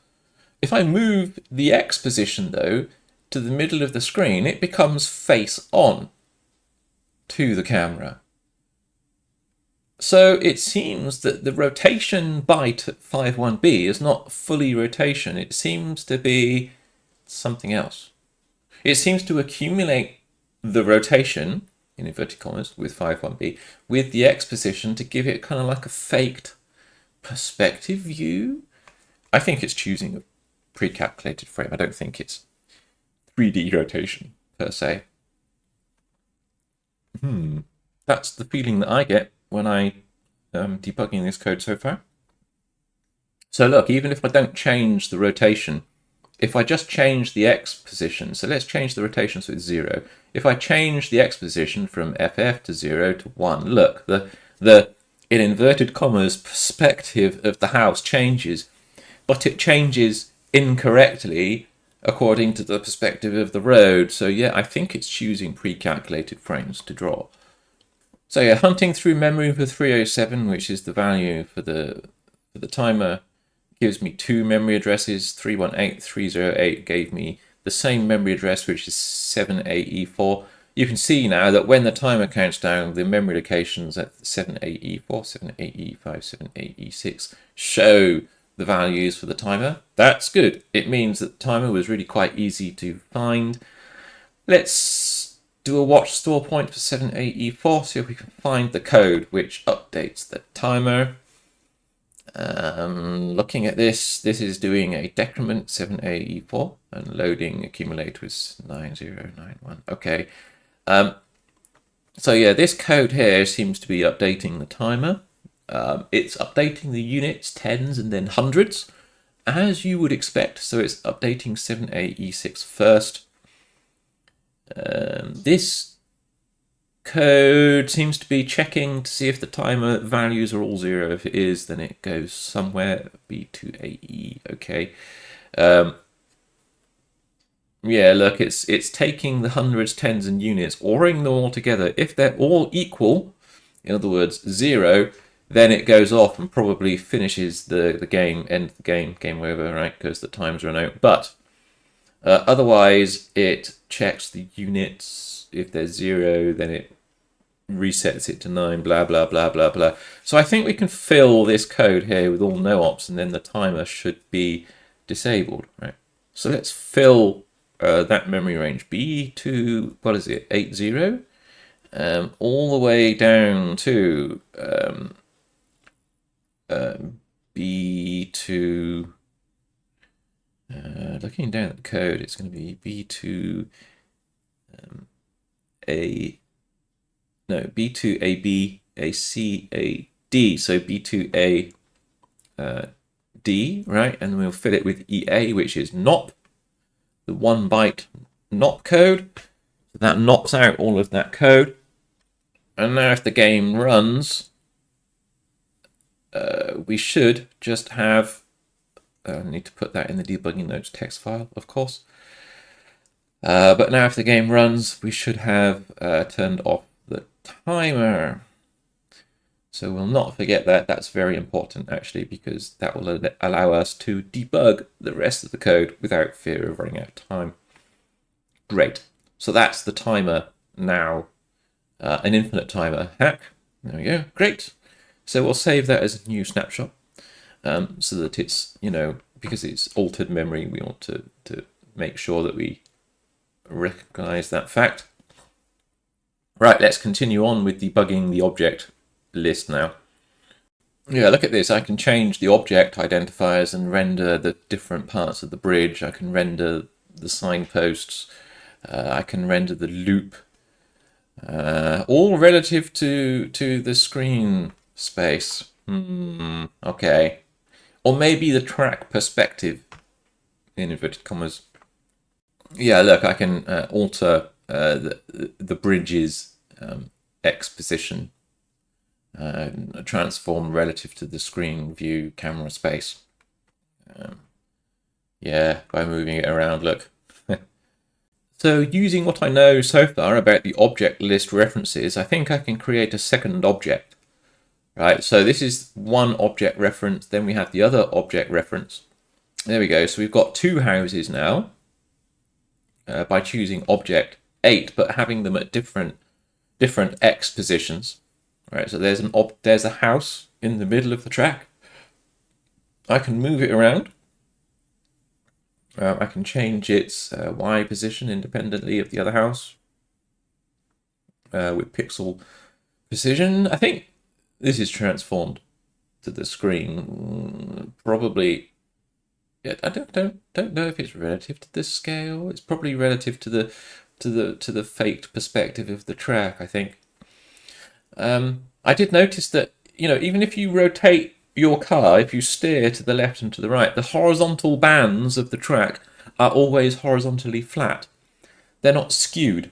If I move the X position, though, to the middle of the screen, it becomes face on to the camera. So it seems that the rotation byte at 51B is not fully rotation. It seems to be something else. It seems to accumulate the rotation, in inverted commas, with 51B, with the X position to give it kind of like a faked perspective view. I think it's choosing a pre-calculated frame. I don't think it's 3D rotation, per se. That's the feeling that I get when I debugging this code so far. So look, even if I don't change the rotation, if I just change the X position, so let's change the rotation so it's 0. If I change the X position from FF to 0 to 1, look, the in inverted commas perspective of the house changes, but it changes incorrectly according to the perspective of the road. So yeah, I think it's choosing pre-calculated frames to draw. So yeah, hunting through memory for 307, which is the value for the timer, gives me 2 memory addresses. 318, 308 gave me the same memory address, which is 78E4. You can see now that when the timer counts down, the memory locations at 78E4, 78E5, 78E6 show the values for the timer. That's good. It means that the timer was really quite easy to find. Let's do a watch store point for 78E4, see if we can find the code which updates the timer. Looking at this is doing a decrement 78E4 and loading accumulate with 9091. Okay. So yeah, this code here seems to be updating the timer. It's updating the units, tens and then hundreds, as you would expect. So it's updating 78E6 first. This code seems to be checking to see if the timer values are all 0. If it is, then it goes somewhere. B2AE, okay. Yeah, look, it's taking the hundreds, tens, and units, ORing them all together. If they're all equal, in other words, 0, then it goes off and probably finishes the game, ends the game over, right? Because the time's run out. But otherwise, it checks the units. If there's 0, then it resets it to 9, blah, blah, blah, blah, blah. So I think we can fill this code here with all no ops, and then the timer should be disabled, right? So let's fill that memory range, B to, what is it, 80, all the way down to B to, looking down at the code, it's going to be B to B2AB, AC, A, D, so B2A D, right? And we'll fill it with EA, which is NOP, the 1 byte NOP code. So that knocks out all of that code. And now if the game runs, we should just have, I need to put that in the debugging notes text file, of course. But now if the game runs, we should have turned off the timer. So we'll not forget that. That's very important, actually, because that will allow us to debug the rest of the code without fear of running out of time. Great. So that's the timer now. An infinite timer hack. There we go. Great. So we'll save that as a new snapshot so that it's, because it's altered memory, we want to make sure that we recognize that fact. Right, let's continue on with debugging the object list now. Yeah, look at this. I can change the object identifiers and render the different parts of the bridge. I can render the signposts. I can render the loop. All relative to the screen space. Okay. Or maybe the track perspective, in inverted commas. Yeah, look, I can alter the bridge's X position, transform relative to the screen view camera space. Yeah, by moving it around, look. So using what I know so far about the object list references, I think I can create a second object. Right, so this is one object reference, then we have the other object reference. There we go, so we've got two houses now by choosing object 8, but having them at different X positions. Right, so there's a house in the middle of the track. I can move it around. I can change its Y position independently of the other house with pixel precision. I think this is transformed to the screen. Probably, yeah, I don't know if it's relative to the scale. It's probably relative to the faked perspective of the track, I think. I did notice that, even if you rotate your car, if you steer to the left and to the right, the horizontal bands of the track are always horizontally flat. They're not skewed.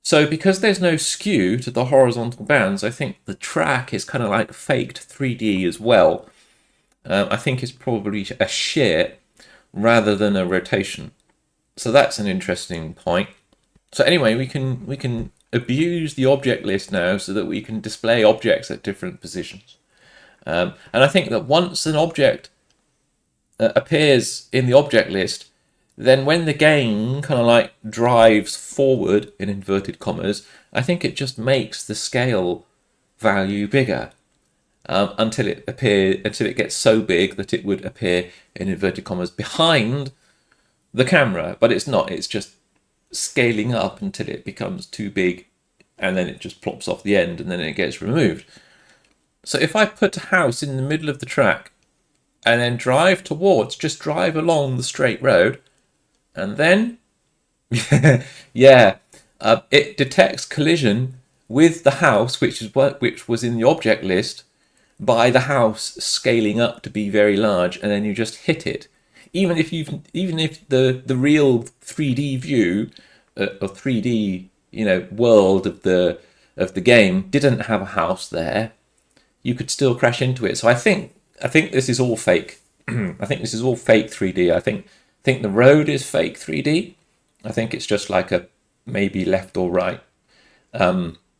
So because there's no skew to the horizontal bands, I think the track is kind of like faked 3D as well. I think it's probably a shear rather than a rotation. So that's an interesting point. So anyway, we can abuse the object list now so that we can display objects at different positions. And I think that once an object appears in the object list, then when the game kind of like drives forward in inverted commas, I think it just makes the scale value bigger until it gets so big that it would appear in inverted commas behind the camera, but it's not. It's just scaling up until it becomes too big, and then it just plops off the end, and then it gets removed. So if I put a house in the middle of the track and then drive along the straight road, and then, yeah, it detects collision with the house, which was in the object list, by the house scaling up to be very large, and then you just hit it. Even if the real 3D view or 3D world of the game didn't have a house there, you could still crash into it. So I think this is all fake. I think this is all fake 3D. I think the road is fake 3D. I think it's just like a maybe left or right,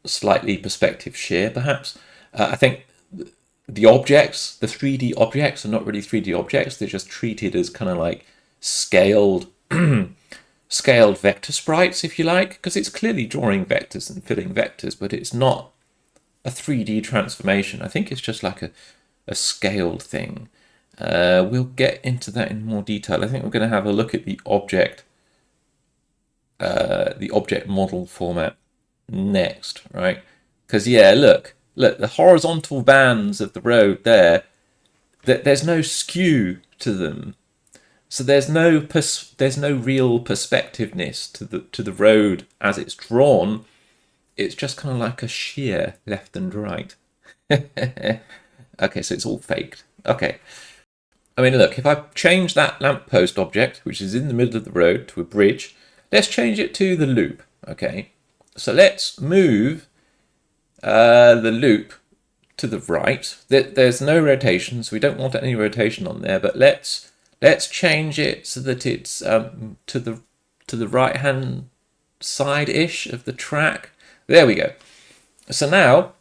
slightly perspective shear perhaps. I think the objects, the 3D objects, are not really 3D objects. They're just treated as kind of like scaled scaled vector sprites, if you like, because it's clearly drawing vectors and filling vectors, but it's not a 3D transformation. I think it's just like a scaled thing. We'll get into that in more detail. I think we're going to have a look at the object model format next, right? Because yeah, look, the horizontal bands of the road there, there's no skew to them, so there's no real perspectiveness to the road as it's drawn. It's just kind of like a shear left and right. Okay, so it's all faked. Okay. I mean, look, if I change that lamppost object, which is in the middle of the road, to a bridge, let's change it to the loop. Okay. So let's move the loop to the right. There's no rotation, so we don't want any rotation on there, but let's change it so that it's to the right hand side ish of the track. There we go. So now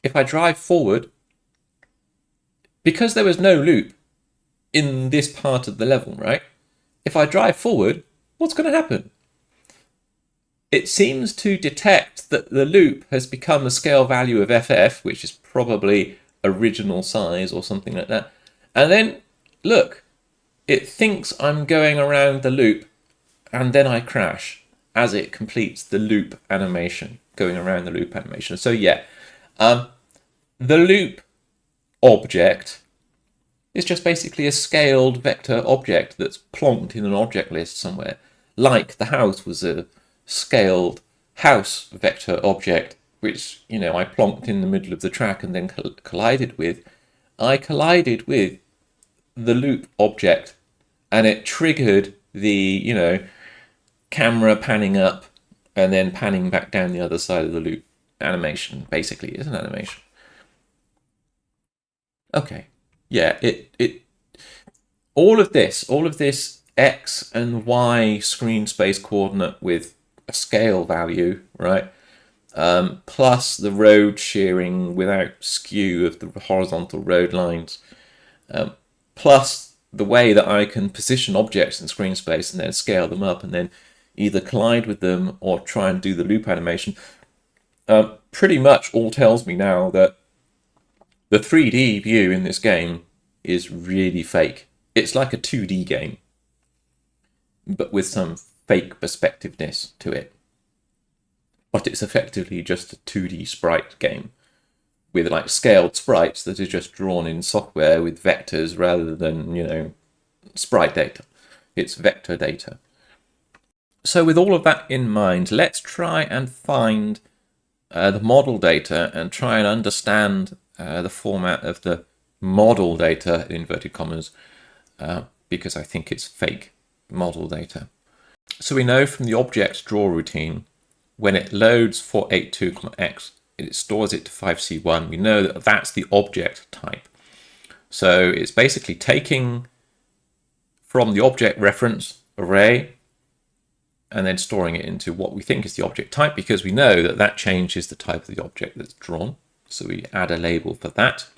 if I drive forward, because there was no loop in this part of the level, right? If I drive forward, what's going to happen? It seems to detect that the loop has become a scale value of FF, which is probably original size or something like that. And then, look, it thinks I'm going around the loop, and then I crash as it completes the loop animation, going around the loop animation. So yeah, the loop object is just basically a scaled vector object that's plonked in an object list somewhere, like the house was a scaled house vector object, which I plonked in the middle of the track and then collided with. I collided with the loop object, and it triggered the camera panning up and then panning back down the other side of the loop animation. Basically, it's an animation. Okay, yeah, all of this X and Y screen space coordinate with a scale value, right? Plus the road shearing without skew of the horizontal road lines, plus the way that I can position objects in screen space and then scale them up and then either collide with them or try and do the loop animation, pretty much all tells me now that the 3D view in this game is really fake. It's like a 2D game, but with some fake perspectiveness to it. But it's effectively just a 2D sprite game with like scaled sprites that are just drawn in software with vectors rather than, you know, sprite data. It's vector data. So with all of that in mind, let's try and find the model data and try and understand the format of the model data, in inverted commas, because I think it's fake model data. So we know from the object draw routine, when it loads 482,x, it stores it to 5C1. We know that that's the object type. So it's basically taking from the object reference array and then storing it into what we think is the object type, because we know that that changes the type of the object that's drawn. So we add a label for that.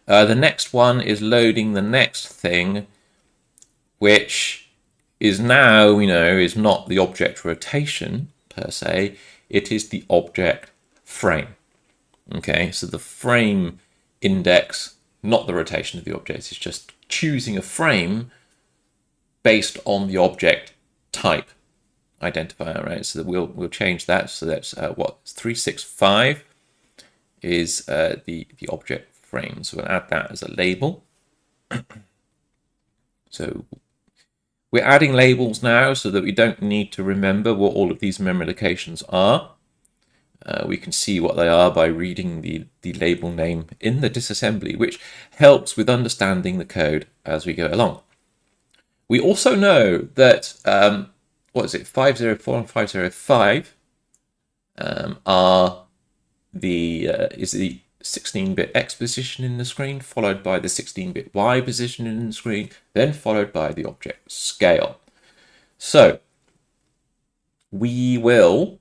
The next one is loading the next thing, which is now, we know, is not the object rotation per se, it is the object frame. Okay, so the frame index, not the rotation of the object, is just choosing a frame based on the object type identifier, right? So that we'll change that. So that's what 365 is the object frame. So we'll add that as a label. So we're adding labels now so that we don't need to remember what all of these memory locations are. We can see what they are by reading the label name in the disassembly, which helps with understanding the code as we go along. We also know that, what is it, 504 and 505 are is the 16-bit X position in the screen, followed by the 16-bit Y position in the screen, then followed by the object scale. So we will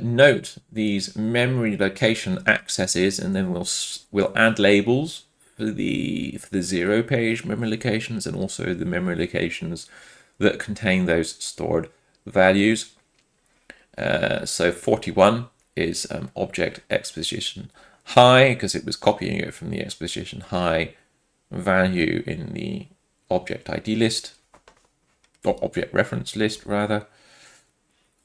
note these memory location accesses, and then we'll add labels for the 0 page memory locations and also the memory locations that contain those stored values. So 41 is object X position high, because it was copying it from the X position high value in the object ID list, or object reference list rather.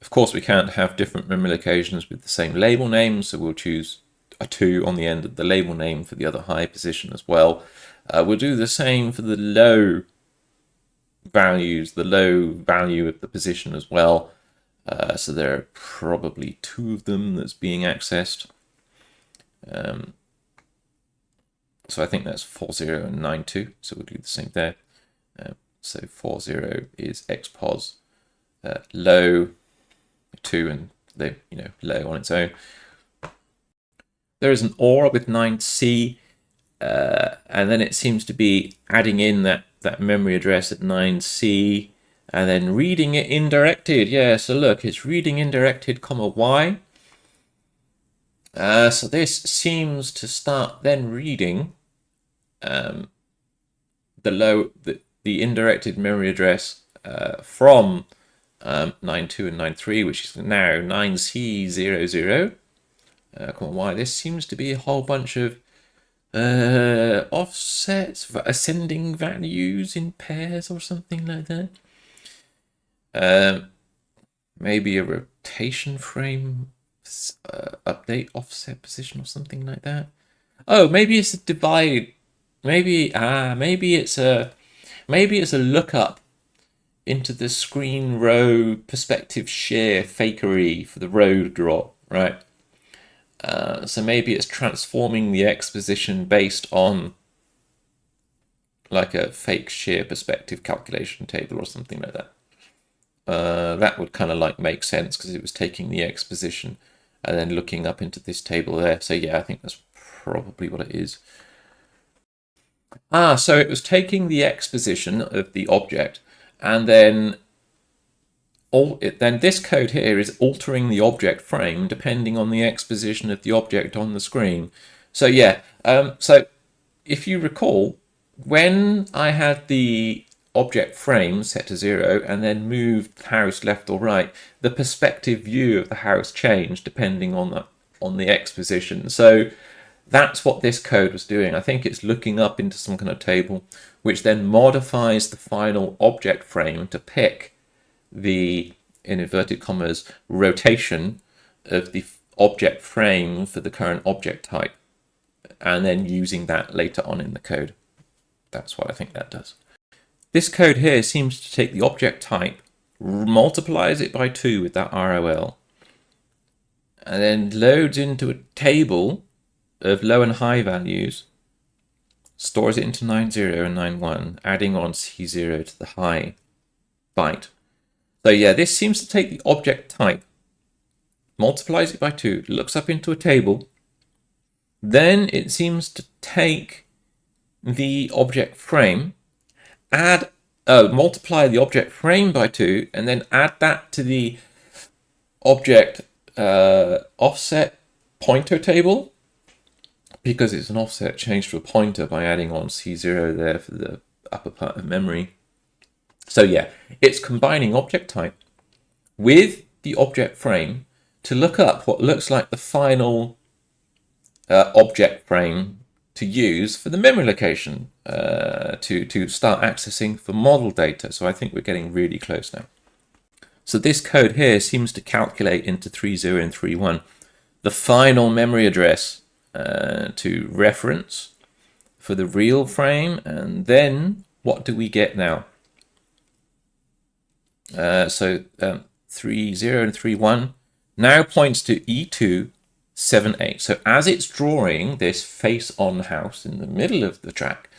Of course, we can't have different memory locations with the same label name, so we'll choose a 2 on the end of the label name for the other high position as well. We'll do the same for the low values, the low value of the position as well. So there are probably 2 of them that's being accessed. So I think that's 40 and 92. So we'll do the same there. So 40 is xpos low 2 and the low on its own. There is an OR with 9C, and then it seems to be adding in that memory address at 9C and then reading it indirected. Yeah, so look, it's reading indirected, comma Y. So this seems to start then reading the indirected memory address from 92 and 93, which is now 9C00. Y. This seems to be a whole bunch of offsets, ascending values in pairs or something like that. Maybe a rotation frame update offset position or something like that. Oh, maybe it's a divide. Maybe it's a lookup into the screen row perspective share fakery for the road draw, right? So maybe it's transforming the X position based on like a fake shear perspective calculation table or something like that. That would kind of like make sense because it was taking the X position and then looking up into this table there. So yeah, I think that's probably what it is. So it was taking the X position of the object, and then then this code here is altering the object frame depending on the X position of the object on the screen. So yeah, so if you recall, when I had the object frame set to 0 and then moved the house left or right, the perspective view of the house changed depending on the X position. So that's what this code was doing. I think it's looking up into some kind of table, which then modifies the final object frame to pick the, in inverted commas, rotation of the object frame for the current object type, and then using that later on in the code. That's what I think that does. This code here seems to take the object type, multiplies it by 2 with that ROL, and then loads into a table of low and high values, stores it into 90 and 91, adding on C0 to the high byte. So yeah, this seems to take the object type, multiplies it by 2, looks up into a table, then it seems to take the object frame, multiply the object frame by 2, and then add that to the object offset pointer table, because it's an offset changed to a pointer by adding on C0 there for the upper part of memory. So yeah, it's combining object type with the object frame to look up what looks like the final object frame to use for the memory location to start accessing for model data. So I think we're getting really close now. So this code here seems to calculate into 30 and 31 the final memory address to reference for the real frame, and then what do we get now? 30 and 31 now points to E278. So as it's drawing this face-on house in the middle of the track,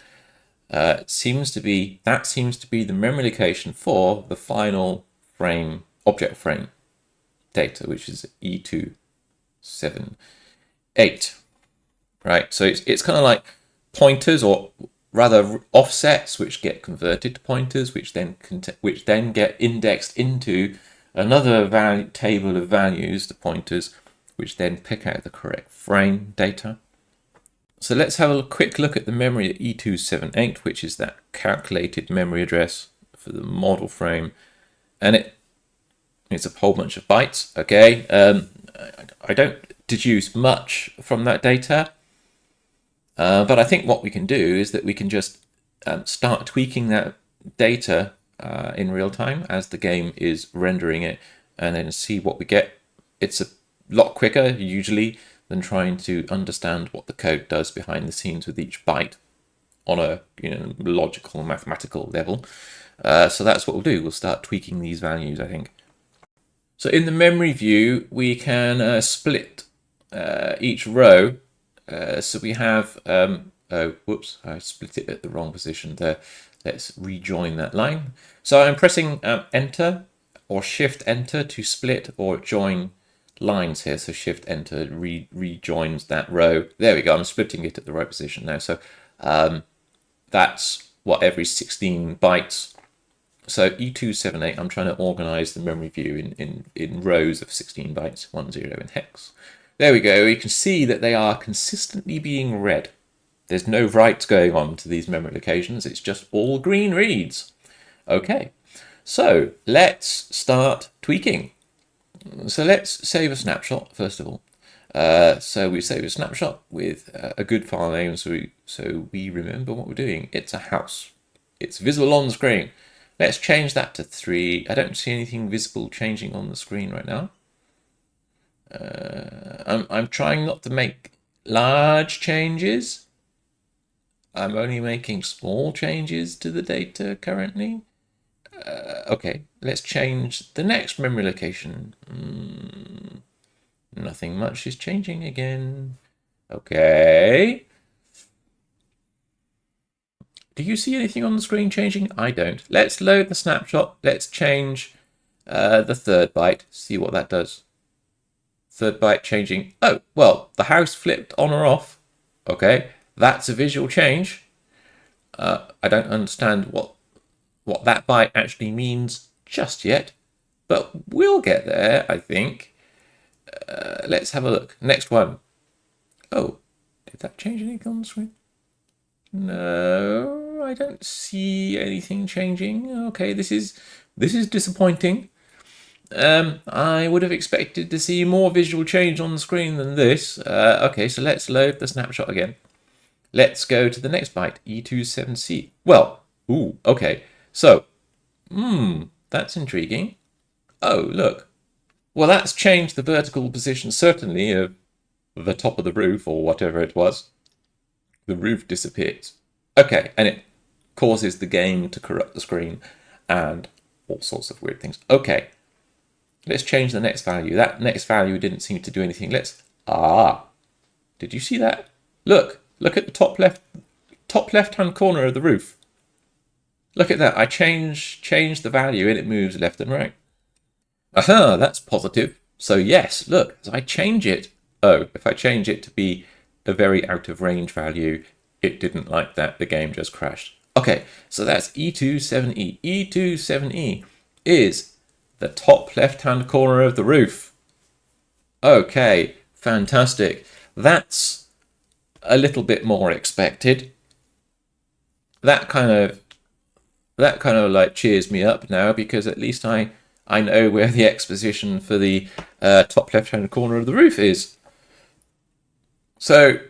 that seems to be the memory location for the final frame, object frame data, which is E278. Right, so it's kind of like pointers, or rather offsets, which get converted to pointers, which then get indexed into another table of values, the pointers, which then pick out the correct frame data. So let's have a quick look at the memory at E278, which is that calculated memory address for the model frame, and it's a whole bunch of bytes. Okay, I don't deduce much from that data. But I think what we can do is that we can just start tweaking that data in real time as the game is rendering it, and then see what we get. It's a lot quicker usually than trying to understand what the code does behind the scenes with each byte on a logical mathematical level. So that's what we'll do. We'll start tweaking these values, I think. So in the memory view, we can split each row. So we have, oh, whoops, I split it at the wrong position there. Let's rejoin that line. So I'm pressing Enter or Shift Enter to split or join lines here. So Shift Enter rejoins that row. There we go. I'm splitting it at the right position now. So that's what, every 16 bytes. So E278, I'm trying to organize the memory view in rows of 16 bytes, 10 in hex. There we go. You can see that they are consistently being read. There's no writes going on to these memory locations. It's just all green reads. Okay, so let's start tweaking. So let's save a snapshot first of all. So we save a snapshot with a good file name, so we remember what we're doing. It's a house. It's visible on the screen. Let's change that to 3. I don't see anything visible changing on the screen right now. I'm trying not to make large changes. I'm only making small changes to the data currently. Okay, let's change the next memory location. Nothing much is changing again. Okay. Do you see anything on the screen changing? I don't. Let's load the snapshot. Let's change the third byte. See what that does. Third byte changing. Oh, well, the house flipped on or off. Okay, that's a visual change. I don't understand what that byte actually means just yet, but we'll get there, I think. Let's have a look. Next one. Oh, did that change anything on the screen? No, I don't see anything changing. Okay, this is disappointing. I would have expected to see more visual change on the screen than this. Okay, so let's load the snapshot again. Let's go to the next byte, E27C. Well, ooh, okay. So, that's intriguing. Oh, look. Well, that's changed the vertical position, certainly, of the top of the roof, or whatever it was. The roof disappears. Okay, and it causes the game to corrupt the screen and all sorts of weird things. Okay, let's change the next value. That next value didn't seem to do anything. Did you see that? Look at the top left-hand corner of the roof. Look at that. I change the value and it moves left and right. Aha, that's positive. So yes, look, as I change it. Oh, if I change it to be a very out of range value, it didn't like that. The game just crashed. Okay, so that's E27E. E27E is the top left-hand corner of the roof. Okay, fantastic. That's a little bit more expected. That kind of like cheers me up now, because at least I know where the X position for the top left-hand corner of the roof is. So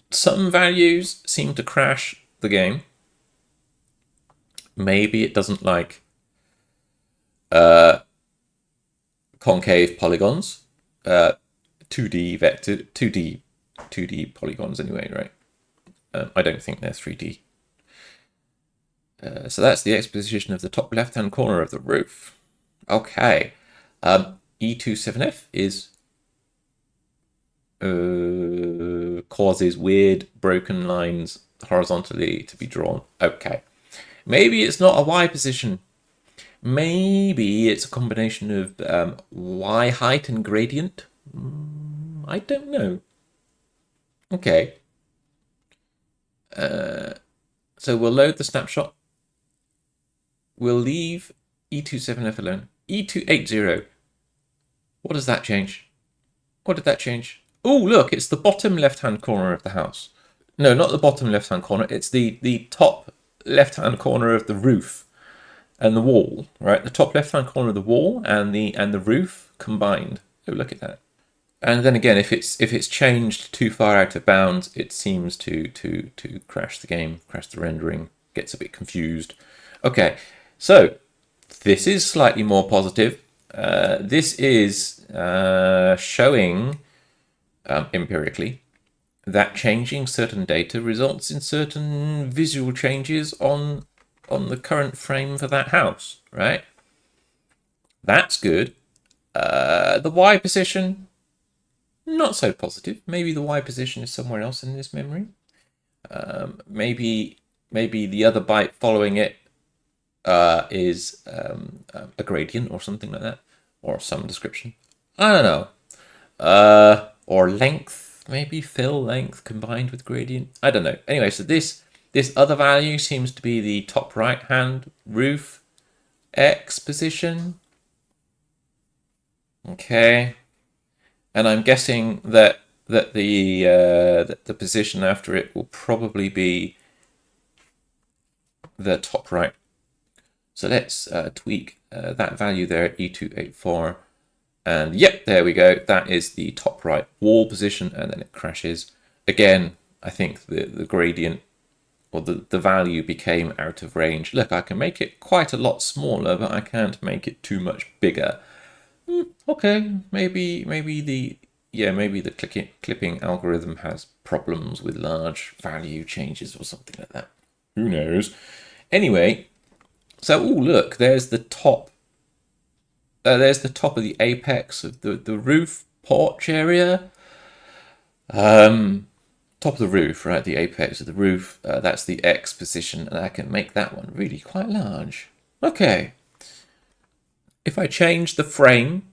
some values seem to crash the game. Maybe it doesn't like concave polygons, 2D vector, 2D polygons anyway, right? I don't think they're 3D. So that's the X position of the top left-hand corner of the roof. Okay. E27F is causes weird broken lines horizontally to be drawn. Okay. Maybe it's not a Y position. Maybe it's a combination of Y height and gradient. I don't know. Okay. So we'll load the snapshot. We'll leave E27F alone. E280. What does that change? What did that change? Oh, look, it's the bottom left-hand corner of the house. No, not the bottom left-hand corner. It's the top left-hand corner of the roof and the wall, right? The top left-hand corner of the wall and the roof combined. Oh, look at that. And then again, if it's changed too far out of bounds, it seems to crash the game, crash the rendering, gets a bit confused. Okay, so this is slightly more positive. This is showing empirically that changing certain data results in certain visual changes on the current frame for that house, right? That's good. The Y position, not so positive. Maybe the Y position is somewhere else in this memory. Maybe the other byte following it is a gradient or something like that, or some description. I don't know. Or length, maybe fill length combined with gradient. I don't know. Anyway, so this other value seems to be the top right hand roof X position. Okay, and I'm guessing that the position after it will probably be the top right. So let's tweak that value there at E284. And yep, there we go. That is the top right wall position, and then it crashes. Again, I think the gradient or the value became out of range. Look, I can make it quite a lot smaller, but I can't make it too much bigger. Okay, maybe the clipping algorithm has problems with large value changes or something like that. Who knows? Anyway, so look, there's the top. There's the top of the apex of the roof porch area. Top of the roof, right? The apex of the roof. That's the X position, and I can make that one really quite large. Okay. If I change the frame,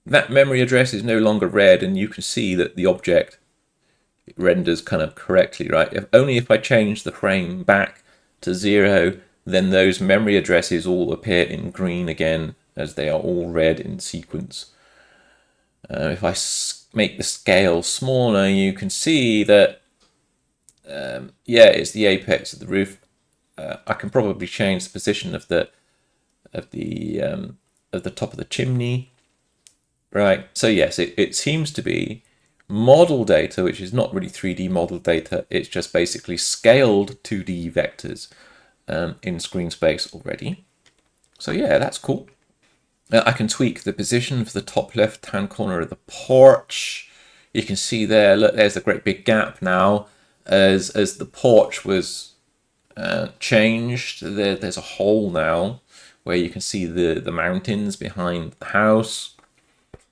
that memory address is no longer red, and you can see that the object renders kind of correctly, right? Only if I change the frame back to 0, then those memory addresses all appear in green again as they are all read in sequence. If I make the scale smaller, you can see that, yeah, it's the apex of the roof. I can probably change the position of the top of the chimney, right? So yes, it seems to be model data, which is not really 3D model data. It's just basically scaled 2D vectors in screen space already. So yeah, that's cool. I can tweak the position for the top left-hand corner of the porch. You can see there, look, there's a great big gap now as the porch was changed. There's a hole now where you can see the mountains behind the house.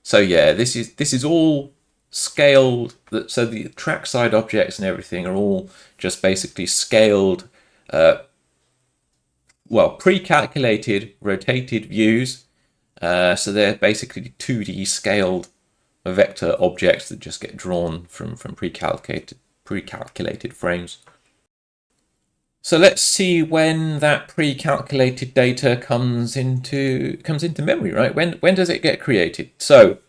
So yeah, this is all scaled. So the trackside objects and everything are all just basically scaled, well, pre-calculated rotated views. So they're basically 2D scaled vector objects that just get drawn from pre-calculated frames. So let's see when that pre-calculated data comes into memory, right? When does it get created? So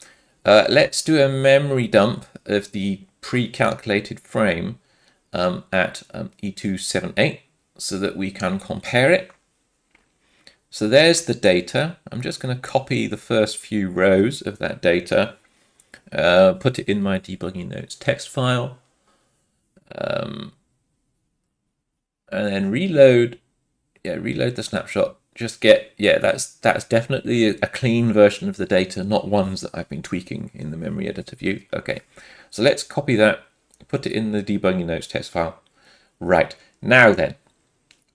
let's do a memory dump of the pre-calculated frame at E278 so that we can compare it. So there's the data. I'm just going to copy the first few rows of that data, put it in my debugging notes text file, and then reload. Yeah, reload the snapshot. Just get, yeah, that's definitely a clean version of the data, not ones that I've been tweaking in the memory editor view. Okay, so let's copy that, put it in the debugging notes text file. Right, now then,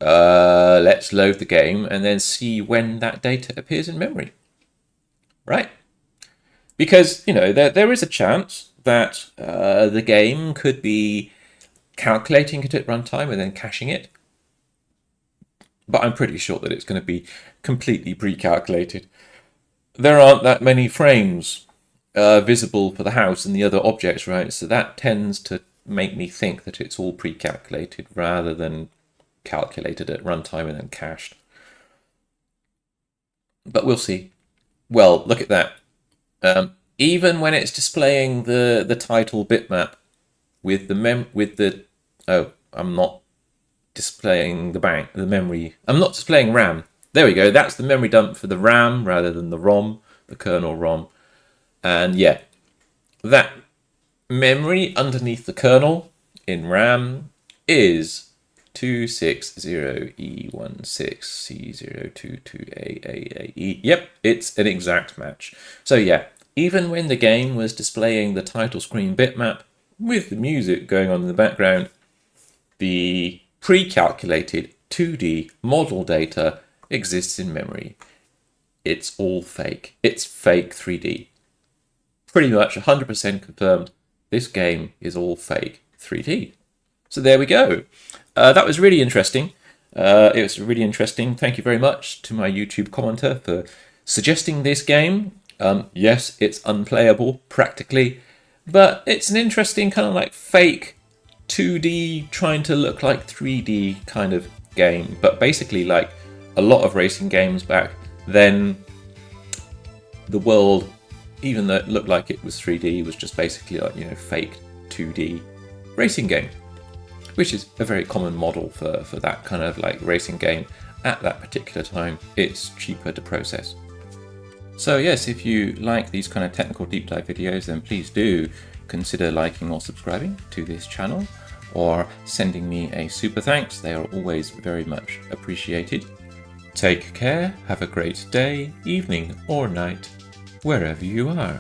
let's load the game and then see when that data appears in memory. Right? Because, you know, there is a chance that the game could be calculating it at runtime and then caching it. But I'm pretty sure that it's going to be completely pre-calculated. There aren't that many frames visible for the house and the other objects, right? So that tends to make me think that it's all pre-calculated rather than calculated at runtime and then cached. But we'll see. Well, look at that. Even when it's displaying the title bitmap with the I'm not displaying the memory. I'm not displaying RAM. There we go. That's the memory dump for the RAM rather than the ROM, the kernel ROM. And yeah, that memory underneath the kernel in RAM is 260E16C022AAAE. Yep, it's an exact match. So yeah, even when the game was displaying the title screen bitmap with the music going on in the background, the pre-calculated 2D model data exists in memory. It's all fake. It's fake 3D. Pretty much 100% confirmed this game is all fake 3D. So there we go. That was really interesting. It was really interesting. Thank you very much to my YouTube commenter for suggesting this game. Yes, it's unplayable practically, but it's an interesting kind of like fake 2D trying to look like 3D kind of game. But basically, like a lot of racing games back then, the world, even though it looked like it was 3D, was just basically like, you know, fake 2D racing game, which is a very common model for that kind of like racing game at that particular time. It's cheaper to process. So yes, if you like these kind of technical deep dive videos, then please do consider liking or subscribing to this channel, or sending me a super thanks. They are always very much appreciated. Take care, have a great day, evening or night, wherever you are.